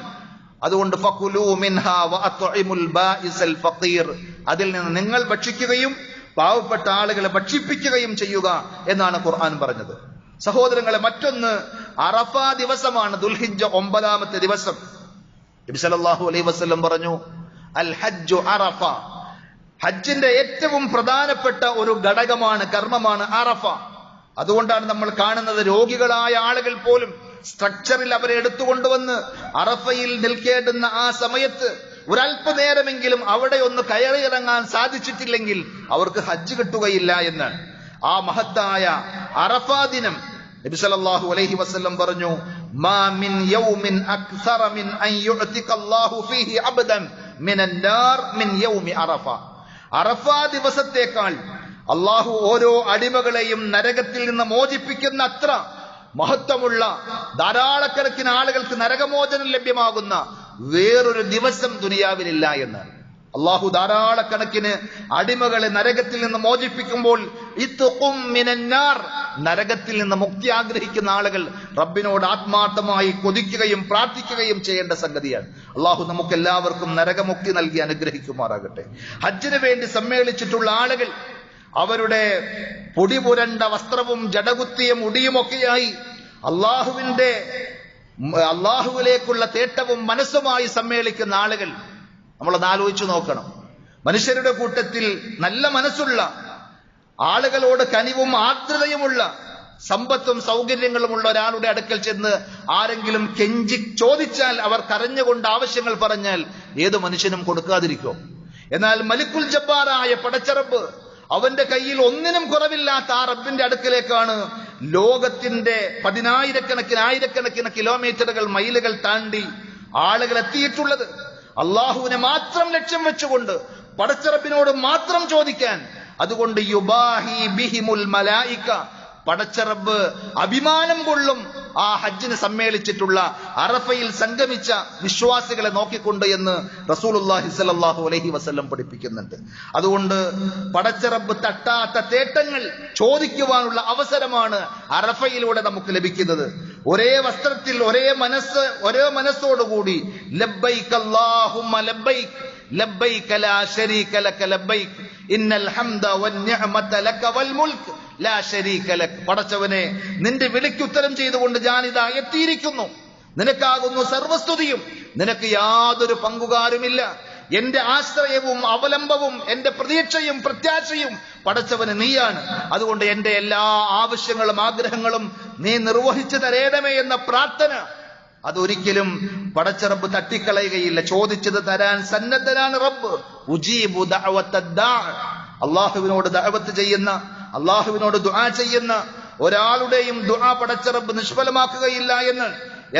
അതുകൊണ്ട് ഫകുലൂ മിൻഹാ വഅത്ഇമുൽ ബാഇസൽ ഫഖീർ, അതിൽ നിന്ന് നിങ്ങൾ ഭക്ഷിക്കുകയും പാവപ്പെട്ട ആളുകളെ ഭക്ഷിപ്പിക്കുകയും ചെയ്യുക എന്നാണ് ഖുർആൻ പറഞ്ഞത്. സഹോദരങ്ങളെ, മറ്റൊന്ന് അറഫ ദിവസമാണ്, ദുൽഹിജ്ജ 9ാമത്തെ ദിവസം. നബി സല്ലല്ലാഹു അലൈഹി വസല്ലം പറഞ്ഞു, അൽ ഹജ്ജു അറഫ, ഹജ്ജിന്റെ ഏറ്റവും പ്രധാനപ്പെട്ട ഒരു ഘടകമാണ്, കർമ്മമാണ് അറഫ. അതുകൊണ്ടാണ് നമ്മൾ കാണുന്നത് രോഗികളായ ആളുകൾ പോലും സ്ട്രക്ചറിൽ അവരെ എടുത്തുകൊണ്ടുവന്ന് അറഫയിൽ നിൽക്കേണ്ടുന്ന ആ സമയത്ത് ഒരല്പനേരമെങ്കിലും അവിടെ ഒന്ന് കയറിയിറങ്ങാൻ സാധിച്ചിട്ടില്ലെങ്കിൽ അവർക്ക് ഹജ്ജ് കിട്ടുകയില്ല എന്നാണ്. ആ മഹത്തായ അറഫ ദിനം നബി സല്ലല്ലാഹു അലൈഹി വസല്ലം പറഞ്ഞു, മാ മിൻ യൗമിൻ അക്സറ മിൻ അൻ യുഅതിഖല്ലാഹു ഫീഹി അബ്ദൻ മിനൻ നാർ മിൻ യൗമി അറഫ, അറഫ ദിവസത്തേക്കാൾ അള്ളാഹു ഓരോ അടിമകളെയും നരകത്തിൽ നിന്ന് മോചിപ്പിക്കുന്ന അത്ര മഹത്വമുള്ള, ധാരാളക്കണക്കിന് ആളുകൾക്ക് നരകമോചനം ലഭ്യമാകുന്ന വേറൊരു ദിവസം ദുനിയാവിലില്ല എന്ന്. അള്ളാഹു ധാരാളക്കണക്കിന് അടിമകളെ നരകത്തിൽ നിന്ന് മോചിപ്പിക്കുമ്പോൾ ഇത്ഖും മിനന്നാർ, നരകത്തിൽ നിന്ന് മുക്തി ആഗ്രഹിക്കുന്ന ആളുകൾ റബ്ബിനോട് ആത്മാർത്ഥമായി കൊതിക്കുകയും പ്രാർത്ഥിക്കുകയും ചെയ്യേണ്ട സംഗതിയാണ്. അള്ളാഹു നമുക്ക് എല്ലാവർക്കും നരകമുക്തി നൽകി അനുഗ്രഹിക്കുമാറാകട്ടെ. ഹജ്ജിന് വേണ്ടി സമ്മേളിച്ചിട്ടുള്ള ആളുകൾ അവരുടെ പൊടിപുരണ്ട വസ്ത്രവും ജടകുത്തിയ മുടിയുമൊക്കെയായി അള്ളാഹുവിലേക്കുള്ള തേട്ടവും മനസ്സുമായി സമ്മേളിക്കുന്ന ആളുകൾ നമ്മളത് ആലോചിച്ചു നോക്കണം. മനുഷ്യരുടെ കൂട്ടത്തിൽ നല്ല മനസ്സുള്ള ആളുകളോട് കനിവും ആർദ്രതയുമുള്ള സമ്പത്തും സൗകര്യങ്ങളുമുള്ള ഒരാളുടെ അടുക്കൽ ചെന്ന് ആരെങ്കിലും കെഞ്ചി ചോദിച്ചാൽ, അവർ കരഞ്ഞുകൊണ്ട് ആവശ്യങ്ങൾ പറഞ്ഞാൽ ഏത് മനുഷ്യനും കൊടുക്കാതിരിക്കും. എന്നാൽ മലിക്കുൽ ജബ്ബാറായ പടച്ചറബ്, അവന്റെ കയ്യിൽ ഒന്നിനും കുറവില്ലാത്ത ആ റബ്ബിന്റെ അടുക്കലേക്കാണ് ലോകത്തിന്റെ ആയിരക്കണക്കിന് കിലോമീറ്ററുകൾ, മൈലുകൾ താണ്ടി ആളുകൾ എത്തിയിട്ടുള്ളത്. അള്ളാഹുവിനെ മാത്രം ലക്ഷ്യം വെച്ചുകൊണ്ട് പടച്ചറബിനോട് മാത്രം ചോദിക്കാൻ. അതുകൊണ്ട് യുബാഹി ബിഹിമുൽ മലായിക, പടച്ചറബ് അഭിമാനം കൊള്ളും ആ ഹജ്ജിന് സമ്മേളിച്ചിട്ടുള്ള, അറഫയിൽ സംഗമിച്ച വിശ്വാസികളെ നോക്കിക്കൊണ്ട് എന്ന് റസൂലുള്ളാഹി സ്വല്ലല്ലാഹു അലൈഹി വസല്ലം പഠിപ്പിക്കുന്നുണ്ട്. അതുകൊണ്ട് പടച്ചറബ് തട്ടാത്ത തേട്ടങ്ങൾ ചോദിക്കുവാനുള്ള അവസരമാണ് അറഫയിലൂടെ നമുക്ക് ലഭിക്കുന്നത്. ഒരേ വസ്ത്രത്തിൽ ഒരേ മനസ്സോടുകൂടി ലബ്ബൈക അല്ലാഹുമ്മ ലബ്ബൈക ലബ്ബൈക ലാ ശരീക ലക ലബ്ബൈക ഇന്നൽ ഹംദ വന്നിഅമത ലക വൽ മുൽക്ക് ലാ ശരീക ലക, പടച്ചവനെ നിന്റെ വിളിക്ക് ഉത്തരം ചെയ്തുകൊണ്ട് ഞാനിതാ എത്തിയിരിക്കുന്നു, നിനക്കാകുന്നു സർവസ്തുതിയും, നിനക്ക് യാതൊരു പങ്കുകാരുമില്ല, എന്റെ ആശ്രയവും അവലംബവും എന്റെ പ്രതീക്ഷയും പ്രത്യാശയും പടച്ചവന് നീയാണ്. അതുകൊണ്ട് എന്റെ എല്ലാ ആവശ്യങ്ങളും ആഗ്രഹങ്ങളും നീ നിർവഹിച്ചു തരേണമേ എന്ന പ്രാർത്ഥന അതൊരിക്കലും പടച്ചറബ് തട്ടിക്കളയുകയില്ല. ചോദിച്ചത് തരാൻ സന്നദ്ധനാണ് റബ്ബ്. ഉജീബു ദഅവത്തദ് ദാഇ, അള്ളാഹുവിനോട് ദഅവത്ത് ചെയ്യുന്ന, അള്ളാഹുവിനോട് ദുആ ചെയ്യുന്ന ഒരാളുടെയും ദുആ പടച്ചറബ് നിഷ്ഫലമാക്കുകയില്ല എന്ന്.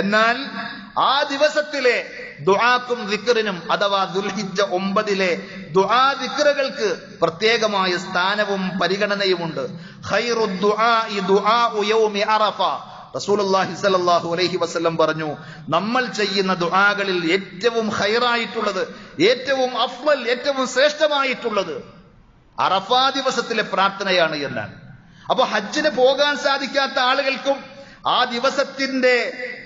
എന്നാൽ ആ ദിവസത്തിലെ ദുആക്കും ദിക്റിനും, അഥവാ ദുൽഹിജ്ജ 9 ദുആ ദിക്റുകൾക്ക് പ്രത്യേകമായ സ്ഥാനവും പരിഗണനയുമുണ്ട്. ഖൈറുദ് ദുആഇ ദുആഉ യൗമി അറഫ, റസൂലുള്ളാഹി സ്വല്ലല്ലാഹു അലൈഹി വസല്ലം പറഞ്ഞു, നമ്മൾ ചെയ്യുന്ന ദുആകളിൽ ഏറ്റവും ഖൈറായിട്ടുള്ളത്, ഏറ്റവും അഫ്ളൽ, ഏറ്റവും ശ്രേഷ്ഠമായിട്ടുള്ളത് അറഫാ ദിവസത്തിലെ പ്രാർത്ഥനയാണ് എന്നാണ്. അപ്പൊ ഹജ്ജിന് പോകാൻ സാധിക്കാത്ത ആളുകൾക്കും ആ ദിവസത്തിന്റെ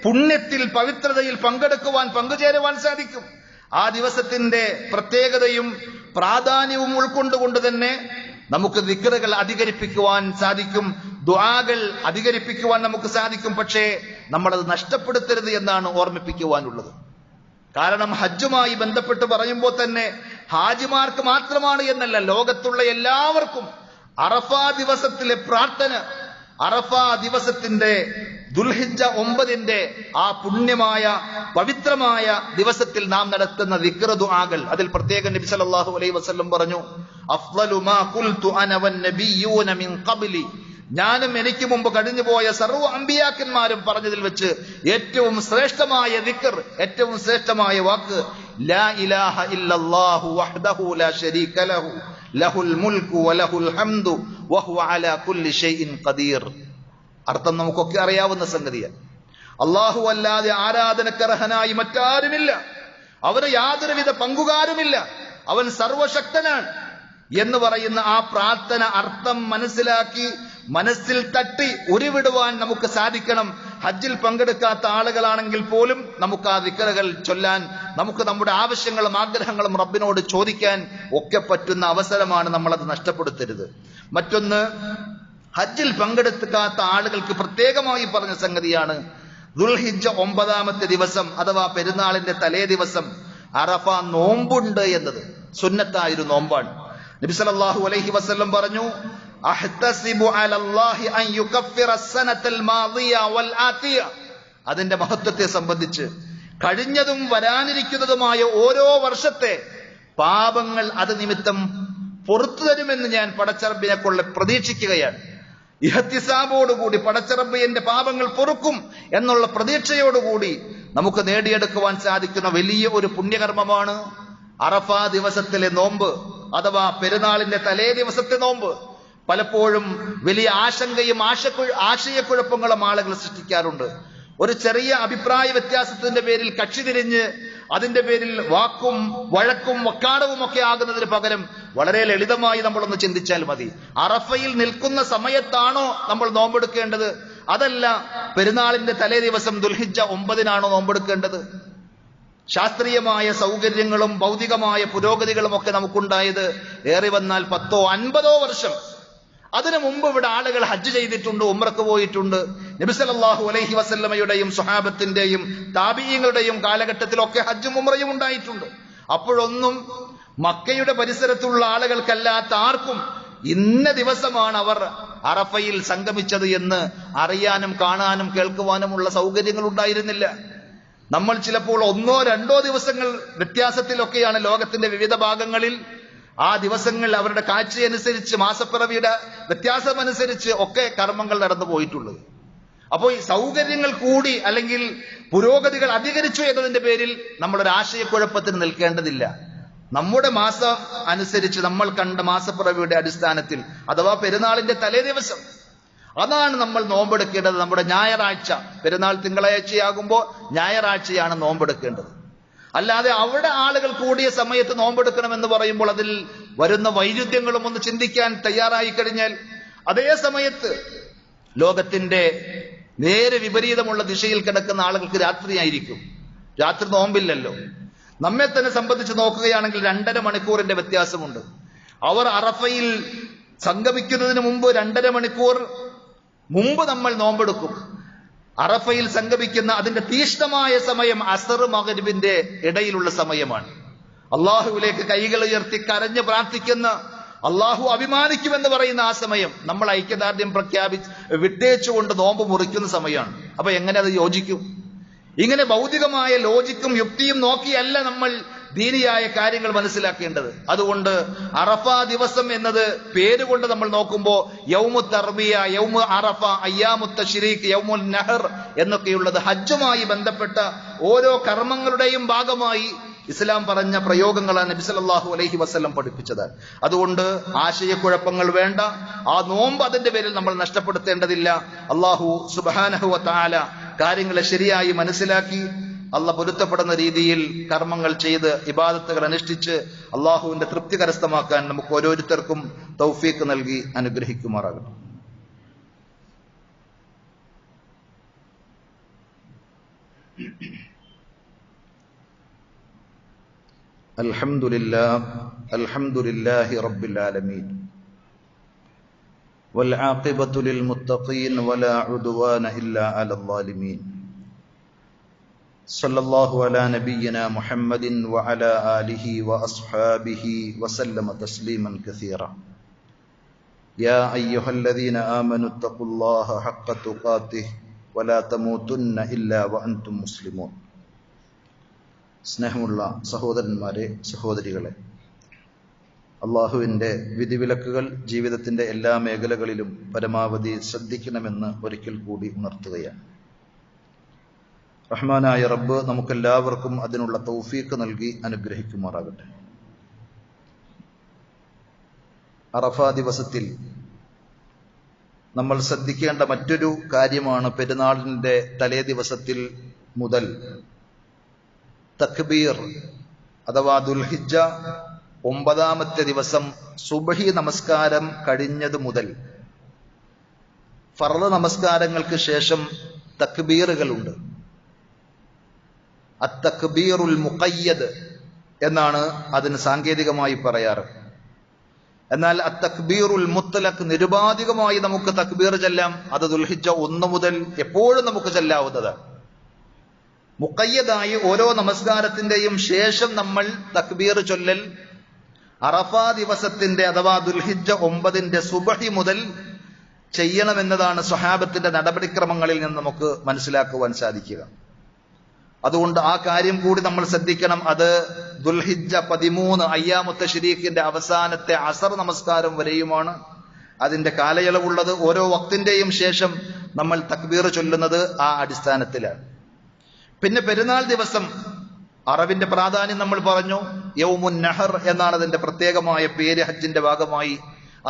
പുണ്യത്തിൽ, പവിത്രതയിൽ പങ്കുചേരുവാൻ സാധിക്കും. ആ ദിവസത്തിന്റെ പ്രത്യേകതയും പ്രാധാന്യവും ഉൾക്കൊണ്ടുകൊണ്ട് തന്നെ നമുക്ക് ദിക്റുകൾ അധികരിപ്പിക്കുവാൻ സാധിക്കും, ദുആകൾ അധികരിപ്പിക്കുവാൻ നമുക്ക് സാധിക്കും. പക്ഷേ നമ്മളത് നഷ്ടപ്പെടുത്തരുത് എന്നാണ് ഓർമ്മിപ്പിക്കുവാനുള്ളത്. കാരണം ഹജ്ജുമായി ബന്ധപ്പെട്ട് പറയുമ്പോൾ തന്നെ ഹാജിമാർക്ക് മാത്രമാണ് എന്നല്ല, ലോകത്തുള്ള എല്ലാവർക്കും അറഫാ ദിവസത്തിലെ പ്രാർത്ഥന, അറഫാ ദിവസത്തിന്റെ ദുൽഹിജ്ജ 9 ആ പുണ്യമായ പവിത്രമായ ദിവസത്തിൽ നാം നടത്തുന്ന ദിക്ർ ദുആകൾ, അതിൽ പ്രത്യേകം നബി സല്ലല്ലാഹു അലൈഹി വസല്ലം പറഞ്ഞു, അഫ്ളലു മാ ഖുൽതു അന വന്നബിയ്യൂന മിൻ ഖബ്ലി, ഞാനും എനിക്ക് മുമ്പ് കഴിഞ്ഞുപോയ സർവ്വ അമ്പിയാക്കന്മാരും പറഞ്ഞതിൽ വെച്ച് ഏറ്റവും ശ്രേഷ്ഠമായ ദിക്ർ, ഏറ്റവും ശ്രേഷ്ഠമായ വാക്ക് ലാ ഇലാഹ ഇല്ലല്ലാഹു വഹ്ദഹു ലാ ശരീക ലഹു ലഹുൽ മുൽക്കു വലഹുൽ ഹംദു വഹുവ അലാ കുല്ലി ഷൈഇൻ ഖദീർ. അർത്ഥം നമുക്കൊക്കെ അറിയാവുന്ന സംഗതിയാണ്. അല്ലാഹു അല്ലാതെ ആരാധനക്കർഹനായി മറ്റാരുമില്ല, അവന് യാതൊരുവിധ പങ്കുകാരുമില്ല, അവൻ സർവശക്തനാണ് എന്ന് പറയുന്ന ആ പ്രാർത്ഥന അർത്ഥം മനസ്സിലാക്കി മനസ്സിൽ തട്ടി ഉരുവിടുവാൻ നമുക്ക് സാധിക്കണം. ഹജ്ജിൽ പങ്കെടുക്കാത്ത ആളുകളാണെങ്കിൽ പോലും നമുക്ക് ആ ദിക്റുകൾ ചൊല്ലാൻ, നമുക്ക് നമ്മുടെ ആവശ്യങ്ങളും ആഗ്രഹങ്ങളും റബ്ബിനോട് ചോദിക്കാൻ ഒക്കെ പറ്റുന്ന അവസരമാണ്. നമ്മളത് നഷ്ടപ്പെടുത്തരുത്. മറ്റൊന്ന്, ഹജ്ജിൽ പങ്കെടുക്കാത്ത ആളുകൾക്ക് പ്രത്യേകമായി പറഞ്ഞ സംഗതിയാണ് ദുൽഹിജ്ജ 9 ദിവസം അഥവാ പെരുന്നാളിന്റെ തലേ ദിവസം അറഫ നോമ്പുണ്ട് എന്നത്. സുന്നത്തായൊരു നോമ്പാണ്. നബി സല്ലല്ലാഹു അലൈഹി വസല്ലം പറഞ്ഞു, അഹ്തസിബു അലല്ലാഹി അൻ യുകഫിറ അസ്സനതൽ മാദിയ വൽ ആതിയ. അതിന്റെ മഹത്വത്തെ സംബന്ധിച്ച് കഴിഞ്ഞതും വരാനിരിക്കുന്നതുമായ ഓരോ വർഷത്തെ പാപങ്ങൾ അത് നിമിത്തം പുറത്തു തരുമെന്ന് ഞാൻ പടച്ചറബിനെ കൊണ്ട് പ്രതീക്ഷിക്കുകയാണ്. ഇഹ്തിസാബോടുകൂടി പടച്ചറബ് എന്റെ പാപങ്ങൾ പൊറുക്കും എന്നുള്ള പ്രതീക്ഷയോടുകൂടി നമുക്ക് നേടിയെടുക്കുവാൻ സാധിക്കുന്ന വലിയ ഒരു പുണ്യകർമ്മമാണ് അറഫാ ദിവസത്തിലെ നോമ്പ് അഥവാ പെരുന്നാളിന്റെ തലേ ദിവസത്തെ നോമ്പ്. പലപ്പോഴും വലിയ ആശങ്കയും ആശയക്കുഴപ്പങ്ങളും ആളുകൾ സൃഷ്ടിക്കാറുണ്ട്. ഒരു ചെറിയ അഭിപ്രായ വ്യത്യാസത്തിന്റെ പേരിൽ കക്ഷി തിരിഞ്ഞ് അതിന്റെ പേരിൽ വാക്കും വഴക്കും വക്കാടവും ഒക്കെ ആകുന്നതിന് പകരം വളരെ ലളിതമായി നമ്മളൊന്ന് ചിന്തിച്ചാൽ മതി. അറഫയിൽ നിൽക്കുന്ന സമയത്താണോ നമ്മൾ നോമ്പെടുക്കേണ്ടത്? അതല്ല പെരുന്നാളിന്റെ തലേ ദിവസം ദുൽഹിജ്ജ 9 നോമ്പെടുക്കേണ്ടത്? ശാസ്ത്രീയമായ സൗകര്യങ്ങളും ഭൗതികമായ പുരോഗതികളും ഒക്കെ നമുക്കുണ്ടായത് ഏറി വന്നാൽ 10-50 വർഷം. അതിനു മുമ്പ് ഇവിടെ ആളുകൾ ഹജ്ജ് ചെയ്തിട്ടുണ്ട്, ഉംറക്ക് പോയിട്ടുണ്ട്. നബി സല്ലല്ലാഹു അലൈഹി വസല്ലമയുടെയും സ്വഹാബത്തിന്റെയും താബിഈങ്ങളുടെയും കാലഘട്ടത്തിലൊക്കെ ഹജ്ജും ഉംറയും ഉണ്ടായിട്ടുണ്ട്. അപ്പോഴൊന്നും മക്കയുടെ പരിസരത്തുള്ള ആളുകൾക്കല്ലാത്ത ആർക്കും ഇന്ന ദിവസമാണ് അവർ അറഫയിൽ സംഗമിച്ചത് എന്ന് അറിയാനും കാണാനും കേൾക്കുവാനുമുള്ള സൗകര്യങ്ങൾ ഉണ്ടായിരുന്നില്ല. നമ്മൾ ചിലപ്പോൾ 1-2 ദിവസങ്ങൾ വ്യത്യാസത്തിലൊക്കെയാണ് ലോകത്തിന്റെ വിവിധ ഭാഗങ്ങളിൽ ആ ദിവസങ്ങൾ അവരുടെ കാഴ്ചയനുസരിച്ച് മാസപ്പിറവിയുടെ വ്യത്യാസമനുസരിച്ച് ഒക്കെ കർമ്മങ്ങൾ നടന്നു പോയിട്ടുള്ളത്. അപ്പോൾ ഈ സൗകര്യങ്ങൾ കൂടി അല്ലെങ്കിൽ പുരോഗതികൾ അധികരിച്ചു എന്നതിന്റെ പേരിൽ നമ്മളൊരു ആശയക്കുഴപ്പത്തിന് നിൽക്കേണ്ടതില്ല. നമ്മുടെ മാസം അനുസരിച്ച് നമ്മൾ കണ്ട മാസപ്പിറവിയുടെ അടിസ്ഥാനത്തിൽ അഥവാ പെരുന്നാളിന്റെ തലേ ദിവസം അതാണ് നമ്മൾ നോമ്പെടുക്കേണ്ടത്. നമ്മുടെ ഞായറാഴ്ച, പെരുന്നാൾ തിങ്കളാഴ്ചയാകുമ്പോൾ ഞായറാഴ്ചയാണ് നോമ്പെടുക്കേണ്ടത്. അല്ലാതെ അവിടെ ആളുകൾ കൂടിയ സമയത്ത് നോമ്പെടുക്കണമെന്ന് പറയുമ്പോൾ അതിൽ വരുന്ന വൈരുദ്ധ്യങ്ങളും ഒന്ന് ചിന്തിക്കാൻ തയ്യാറായി കഴിഞ്ഞാൽ അതേ സമയത്ത് ലോകത്തിന്റെ നേരെ വിപരീതമുള്ള ദിശയിൽ കിടക്കുന്ന ആളുകൾക്ക് രാത്രിയായിരിക്കും. രാത്രി നോമ്പില്ലല്ലോ. നമ്മെ തന്നെ സംബന്ധിച്ച് നോക്കുകയാണെങ്കിൽ 2.5 മണിക്കൂറിന്റെ വ്യത്യാസമുണ്ട്. അവർ അറഫയിൽ സംഗമിക്കുന്നതിന് മുമ്പ് 2.5 മണിക്കൂർ മുമ്പ് നമ്മൾ നോമ്പെടുക്കും. അറഫയിൽ സംഗമിക്കുന്ന അതിന്റെ തീഷ്ണമായ സമയം അസർ മഗ്രിബിന്റെ ഇടയിലുള്ള സമയമാണ്. അള്ളാഹുവിലേക്ക് കൈകൾ ഉയർത്തി കരഞ്ഞ് പ്രാർത്ഥിക്കുന്ന, അള്ളാഹു അഭിമാനിക്കുമെന്ന് പറയുന്ന ആ സമയം നമ്മൾ ഐക്യദാർഢ്യം വിട്ടേച്ചുകൊണ്ട് നോമ്പ് മുറിക്കുന്ന സമയമാണ്. അപ്പൊ എങ്ങനെ അത് യോജിക്കും? ഇങ്ങനെ ഭൗതികമായ ലോജിക്കും യുക്തിയും നോക്കിയല്ല നമ്മൾ ദീനിയായ കാര്യങ്ങൾ മനസ്സിലാക്കേണ്ടത്. അതുകൊണ്ട് അറഫ ദിവസം എന്നത് പേരുകൊണ്ട് നമ്മൾ നോക്കുമ്പോൾ യൗമു തർബിയ, യൗമു അറഫ, അയ്യാമു തശ്രീഖ്, യൗമുൽ നഹർ എന്നൊക്കെയുള്ളത് ഹജ്ജുമായി ബന്ധപ്പെട്ട ഓരോ കർമ്മങ്ങളുടെയും ഭാഗമായി ഇസ്ലാം പറഞ്ഞ പ്രയോഗങ്ങളാണ് നബി സല്ലല്ലാഹു അലൈഹി വസല്ലം പഠിപ്പിച്ചത്. അതുകൊണ്ട് ആശയക്കുഴപ്പങ്ങൾ വേണ്ട. ആ നോമ്പ് അതിന്റെ പേരിൽ നമ്മൾ നഷ്ടപ്പെടുത്തേണ്ടതില്ല. അല്ലാഹു സുബ്ഹാനഹു വ തആല കാര്യങ്ങളെ ശരിയായി മനസ്സിലാക്കി അള്ളാഹ് പൊരുത്തപ്പെടുന്ന രീതിയിൽ കർമ്മങ്ങൾ ചെയ്ത് ഇബാദത്തുകൾ അനുഷ്ഠിച്ച് അള്ളാഹുവിന്റെ തൃപ്തി കരസ്ഥമാക്കാൻ നമുക്ക് ഓരോരുത്തർക്കും തൗഫീഖ് നൽകി അനുഗ്രഹിക്കുമാറാകണം. അൽഹംദുലില്ലാഹി റബ്ബിൽ ആലമീൻ വൽ ആഖിബത്തു ലിൽ മുത്തഖീൻ വലാ ഉദ്വാന ഇല്ലാ അലൽ ളാലിമീൻ സല്ലല്ലാഹു അലാ നബിയ്യിനാ മുഹമ്മദിൻ വഅലാ ആലിഹി വഅസ്ഹാബിഹി വസല്ലമ തസ്ലീമൻ കസീറ യാ അയ്യുഹല്ലദീന ആമനു തഖുല്ലാഹ ഹഖ്ക തുഖാതിഹി വലാ തമൂതുന്ന ഇല്ലാ വഅൻതും മുസ്ലിമൂൻ. സ്നേഹമുള്ള സഹോദരന്മാരെ, സഹോദരികളെ, അള്ളാഹുവിൻ്റെ വിധിവിലക്കുകൾ ജീവിതത്തിൻ്റെ എല്ലാ മേഖലകളിലും പരമാവധി ശ്രദ്ധിക്കണമെന്ന് ഒരിക്കൽ കൂടി ഉണർത്തുകയാണ്. റഹ്മാനായ റബ്ബ് നമുക്കെല്ലാവർക്കും അതിനുള്ള തൗഫീഖ് നൽകി അനുഗ്രഹിക്കുമാറാകട്ടെ. അറഫാ ദിവസത്തിൽ നമ്മൾ ശ്രദ്ധിക്കേണ്ട മറ്റൊരു കാര്യമാണ് പെരുന്നാളിൻ്റെ തലേ ദിവസത്തിൽ മുതൽ തക്ബീർ അഥവാ ദുൽഹിജ്ജ 9-ാമത്തെ ദിവസം സുബ്ഹി നമസ്കാരം കഴിഞ്ഞത് മുതൽ ഫർള് നമസ്കാരങ്ങൾക്ക് ശേഷം തക്ബീറുകളുണ്ട്. അത്തക്ബീറുൽ മുഖയ്യദ് എന്നാണ് അതിന് സാങ്കേതികമായി പറയാറ്. എന്നാൽ അത്തക്ബീറുൽ മുത്ലഖ്, നിരുപാധികമായി നമുക്ക് തക്ബീർ ചെല്ലാം, അത് ദുൽഹിജ്ജ 1 മുതൽ എപ്പോഴും നമുക്ക് ചെല്ലാവുന്നതാണ്. മുഖയ്യദായി ഓരോ നമസ്കാരത്തിന്റെയും ശേഷം നമ്മൾ തക്ബീർ ചൊല്ലൽ അറഫാ ദിവസത്തിന്റെ അഥവാ ദുൽഹിജ്ജ 9-ന്റെ സുബ്ഹി മുതൽ ചെയ്യണമെന്നതാണ് സ്വഹാബത്തിന്റെ നടപടിക്രമങ്ങളിൽ നിന്ന് നമുക്ക് മനസ്സിലാക്കുവാൻ സാധിക്കുക. അതുകൊണ്ട് ആ കാര്യം കൂടി നമ്മൾ ശ്രദ്ധിക്കണം. അത് ദുൽഹിജ്ജ 13 അയ്യാമു തശ്രീഖിന്റെ അവസാനത്തെ അസർ നമസ്കാരം വരെയുമാണ് അതിന്റെ കാലയളവുള്ളത്. ഓരോ വക്തിന്റെയും ശേഷം നമ്മൾ തക്ബീർ ചൊല്ലുന്നത് ആ അടിസ്ഥാനത്തിലാണ്. പിന്നെ പെരുന്നാൾ ദിവസം അറബിന്റെ പ്രാധാന്യം നമ്മൾ പറഞ്ഞു. യൗമുൻ നഹർ എന്നാണ് അതിന്റെ പ്രത്യേകമായ പേര്. ഹജ്ജിന്റെ ഭാഗമായി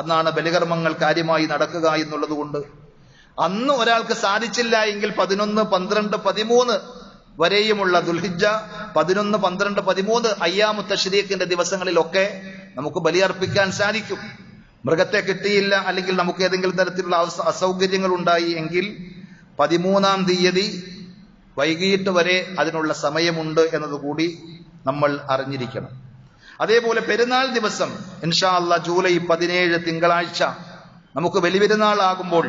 അന്നാണ് ബലികർമ്മങ്ങൾ കാര്യമായി നടക്കുക എന്നുള്ളത് കൊണ്ട് അന്ന് ഒരാൾക്ക് സാധിച്ചില്ല എങ്കിൽ 11, 12, 13 വരെയുമുള്ള ദുൽഹിജ്ജ 11, 12, 13 അയ്യാമു തശ്രീഖിന്റെ ദിവസങ്ങളിലൊക്കെ നമുക്ക് ബലിയർപ്പിക്കാൻ സാധിക്കും. മൃഗത്തെ കിട്ടിയില്ല അല്ലെങ്കിൽ നമുക്ക് ഏതെങ്കിലും തരത്തിലുള്ള അസൗകര്യങ്ങൾ ഉണ്ടായി എങ്കിൽ 13-ാം തീയതി വൈകിട്ട് വരെ അതിനുള്ള സമയമുണ്ട് എന്നതുകൂടി നമ്മൾ അറിഞ്ഞിരിക്കണം. അതേപോലെ പെരുന്നാൾ ദിവസം ഇൻഷാ അല്ലാഹ് ജൂലൈ 17 തിങ്കളാഴ്ച നമുക്ക് ബലിപെരുന്നാൾ ആകുമ്പോൾ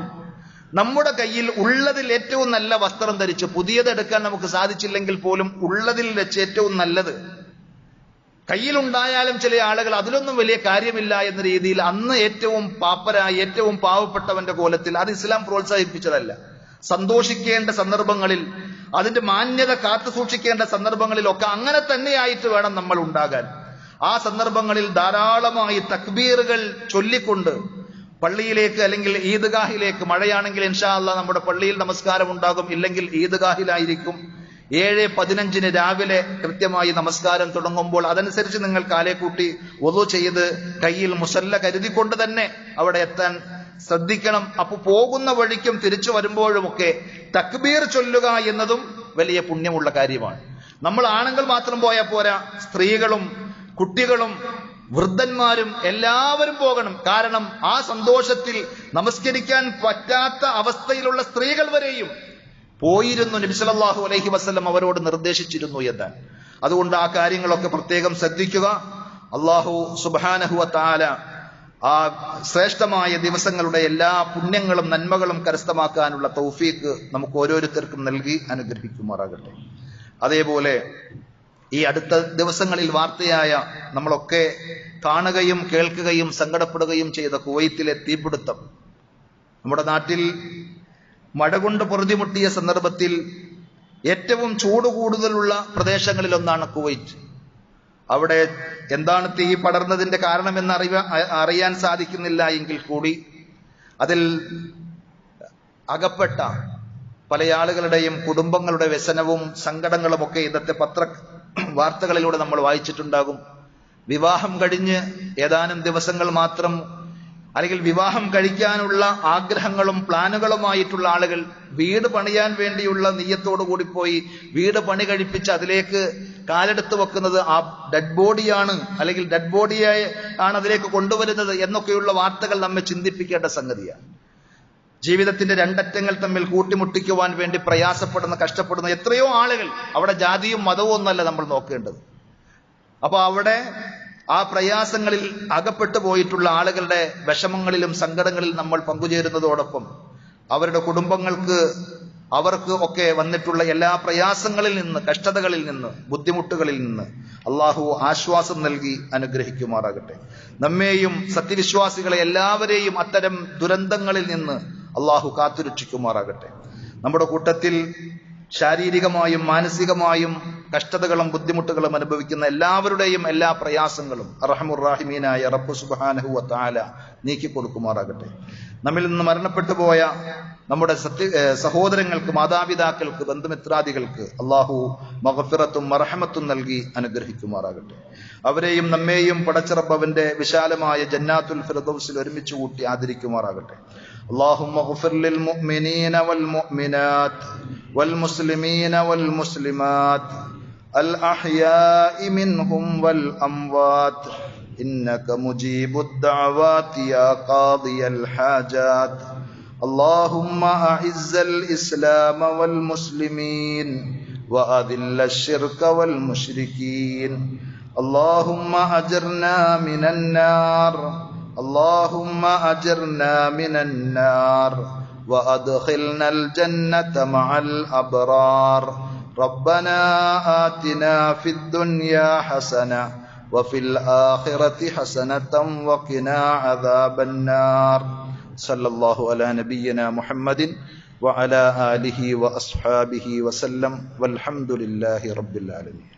നമ്മുടെ കയ്യിൽ ഉള്ളതിൽ ഏറ്റവും നല്ല വസ്ത്രം ധരിച്ച്, പുതിയതെടുക്കാൻ നമുക്ക് സാധിച്ചില്ലെങ്കിൽ പോലും ഉള്ളതിൽ വെച്ച് ഏറ്റവും നല്ലത് കയ്യിലുണ്ടായാലും ചില ആളുകൾ അതിലൊന്നും വലിയ കാര്യമില്ല എന്ന രീതിയിൽ അന്ന് ഏറ്റവും പാപ്പരായി ഏറ്റവും പാവപ്പെട്ടവന്റെ കോലത്തിൽ, അത് ഇസ്ലാം പ്രോത്സാഹിപ്പിച്ചതല്ല. സന്തോഷിക്കേണ്ട സന്ദർഭങ്ങളിൽ, അതിന്റെ മാന്യത കാത്തു സൂക്ഷിക്കേണ്ട സന്ദർഭങ്ങളിലൊക്കെ അങ്ങനെ തന്നെയായിട്ട് വേണം നമ്മൾ ഉണ്ടാകാൻ. ആ സന്ദർഭങ്ങളിൽ ധാരാളമായി തക്ബീറുകൾ ചൊല്ലിക്കൊണ്ട് പള്ളിയിലേക്ക് അല്ലെങ്കിൽ ഈദ്ഗാഹിലേക്ക്, മഴയാണെങ്കിൽ ഇൻഷാ അല്ലാഹ് നമ്മുടെ പള്ളിയിൽ നമസ്കാരം ഉണ്ടാകും, ഇല്ലെങ്കിൽ ഈദ്ഗാഹിലായിരിക്കും. 7:15 രാവിലെ കൃത്യമായി നമസ്കാരം തുടങ്ങുമ്പോൾ അതനുസരിച്ച് നിങ്ങൾ കാലേക്കൂട്ടി വുളു ചെയ്ത് കയ്യിൽ മുസല്ല കരുതിക്കൊണ്ട് തന്നെ അവിടെ എത്താൻ ശ്രദ്ധിക്കണം. അപ്പൊ പോകുന്ന വഴിക്കും തിരിച്ചു വരുമ്പോഴുമൊക്കെ തക്ബീർ ചൊല്ലുക എന്നതും വലിയ പുണ്യമുള്ള കാര്യമാണ്. നമ്മൾ ആണുങ്ങൾ മാത്രം പോയാൽ പോരാ, സ്ത്രീകളും കുട്ടികളും വൃദ്ധന്മാരും എല്ലാവരും പോകണം. കാരണം ആ സന്തോഷത്തിൽ നമസ്കരിക്കാൻ പറ്റാത്ത അവസ്ഥയിലുള്ള സ്ത്രീകൾ വരെയും പോയിരുന്നു. നബി സല്ലല്ലാഹു അലൈഹി വസല്ലം അവരോട് നിർദ്ദേശിച്ചിരുന്നു എന്നാണ്. അതുകൊണ്ട് ആ കാര്യങ്ങളൊക്കെ പ്രത്യേകം ശ്രദ്ധിക്കുക. അല്ലാഹു സുബ്ഹാനഹു വ തആല ആ ശ്രേഷ്ഠമായ ദിവസങ്ങളുടെ എല്ലാ പുണ്യങ്ങളും നന്മകളും കരസ്ഥമാക്കാനുള്ള തൗഫീഖ് നമുക്ക് ഓരോരുത്തർക്കും നൽകി അനുഗ്രഹിക്കുമാറാകട്ടെ. അതേപോലെ ഈ അടുത്ത ദിവസങ്ങളിൽ വാർത്തയായ, നമ്മളൊക്കെ കാണുകയും കേൾക്കുകയും സങ്കടപ്പെടുകയും ചെയ്ത കുവൈത്തിലെ തീപിടുത്തം, നമ്മുടെ നാട്ടിൽ മഴ കൊണ്ട് പൊറുതിമുട്ടിയ സന്ദർഭത്തിൽ ഏറ്റവും ചൂട് കൂടുതലുള്ള പ്രദേശങ്ങളിൽ ഒന്നാണ് കുവൈറ്റ്. അവിടെ എന്താണ് തീ പടർന്നതിന്റെ കാരണമെന്ന് അറിയാൻ സാധിക്കുന്നില്ല എങ്കിൽ കൂടി അതിൽ അകപ്പെട്ട പല ആളുകളുടെയും കുടുംബങ്ങളുടെ വ്യസനവും സങ്കടങ്ങളുമൊക്കെ ഇന്നത്തെ വാർത്തകളിലൂടെ നമ്മൾ വായിച്ചിട്ടുണ്ടാകും. വിവാഹം കഴിഞ്ഞ് ഏതാനും ദിവസങ്ങൾ മാത്രം അല്ലെങ്കിൽ വിവാഹം കഴിക്കാനുള്ള ആഗ്രഹങ്ങളും പ്ലാനുകളുമായിട്ടുള്ള ആളുകൾ വീട് പണിയാൻ വേണ്ടിയുള്ള നിയ്യത്തോടു കൂടി പോയി വീട് പണി കഴിപ്പിച്ച് അതിലേക്ക് കാലെടുത്ത് വെക്കുന്നത് ആ ഡെഡ് ബോഡിയാണ്, അല്ലെങ്കിൽ ഡെഡ് ബോഡിയെ ആണ് അതിലേക്ക് കൊണ്ടുവരുന്നത് എന്നൊക്കെയുള്ള വാർത്തകൾ നമ്മെ ചിന്തിപ്പിക്കേണ്ട സംഗതിയാണ്. ജീവിതത്തിന്റെ രണ്ടറ്റങ്ങൾ തമ്മിൽ കൂട്ടിമുട്ടിക്കുവാൻ വേണ്ടി പ്രയാസപ്പെടുന്ന, കഷ്ടപ്പെടുന്ന എത്രയോ ആളുകൾ. അവിടെ ജാതിയും മതവും ഒന്നല്ല നമ്മൾ നോക്കേണ്ടത്. അപ്പൊ അവിടെ ആ പ്രയാസങ്ങളിൽ അകപ്പെട്ടു പോയിട്ടുള്ള ആളുകളുടെ വിഷമങ്ങളിലും സങ്കടങ്ങളിലും നമ്മൾ പങ്കുചേരുന്നതോടൊപ്പം അവരുടെ കുടുംബങ്ങൾക്ക്, അവർക്ക് ഒക്കെ വന്നിട്ടുള്ള എല്ലാ പ്രയാസങ്ങളിൽ നിന്ന്, കഷ്ടതകളിൽ നിന്ന്, ബുദ്ധിമുട്ടുകളിൽ നിന്ന് അള്ളാഹു ആശ്വാസം നൽകി അനുഗ്രഹിക്കുമാറാകട്ടെ. നമ്മെയും സത്യവിശ്വാസികളെ എല്ലാവരെയും അത്തരം ദുരന്തങ്ങളിൽ നിന്ന് അള്ളാഹു കാത്തുരക്ഷിക്കുമാറാകട്ടെ. നമ്മുടെ കൂട്ടത്തിൽ ശാരീരികമായും മാനസികമായും കഷ്ടതകളും ബുദ്ധിമുട്ടുകളും അനുഭവിക്കുന്ന എല്ലാവരുടെയും എല്ലാ പ്രയാസങ്ങളും അർഹമുർ-റാഹിമീനായ റബ്ബ് സുബ്ഹാനഹു വ തആല നീക്കി കൊടുക്കുമാറാകട്ടെ. നമ്മിൽ നിന്ന് മരണപ്പെട്ടു പോയ നമ്മുടെ സഹോദരങ്ങൾക്ക്, മാതാപിതാക്കൾക്ക്, ബന്ധുമിത്രാദികൾക്ക് അള്ളാഹു മഗ്ഫിറത്തും മർഹമത്തും നൽകി അനുഗ്രഹിക്കുമാറാകട്ടെ. അവരെയും നമ്മെയും പടച്ച റബ്ബ് അവന്റെ വിശാലമായ ജന്നാത്തുൽ ഫിർദൗസിൽ ഒരുമിച്ച് കൂട്ടി ആദരിക്കുമാറാകട്ടെ. اللهم اغفر للمؤمنين والمؤمنات والمسلمين والمسلمات الأحياء منهم والأموات إنك مجيب الدعوات يا قاضي الحاجات. اللهم أعز الإسلام والمسلمين وأذل الشرك والمشركين. اللهم أجرنا من النار، اللهم أجرنا من النار وأدخلنا الجنة مع الأبرار. ربنا آتنا في الدنيا حسنة وفي الآخرة حسنة وقنا عذاب النار. صلى الله على نبينا محمد وعلى آله وأصحابه وسلم والحمد لله رب العالمين.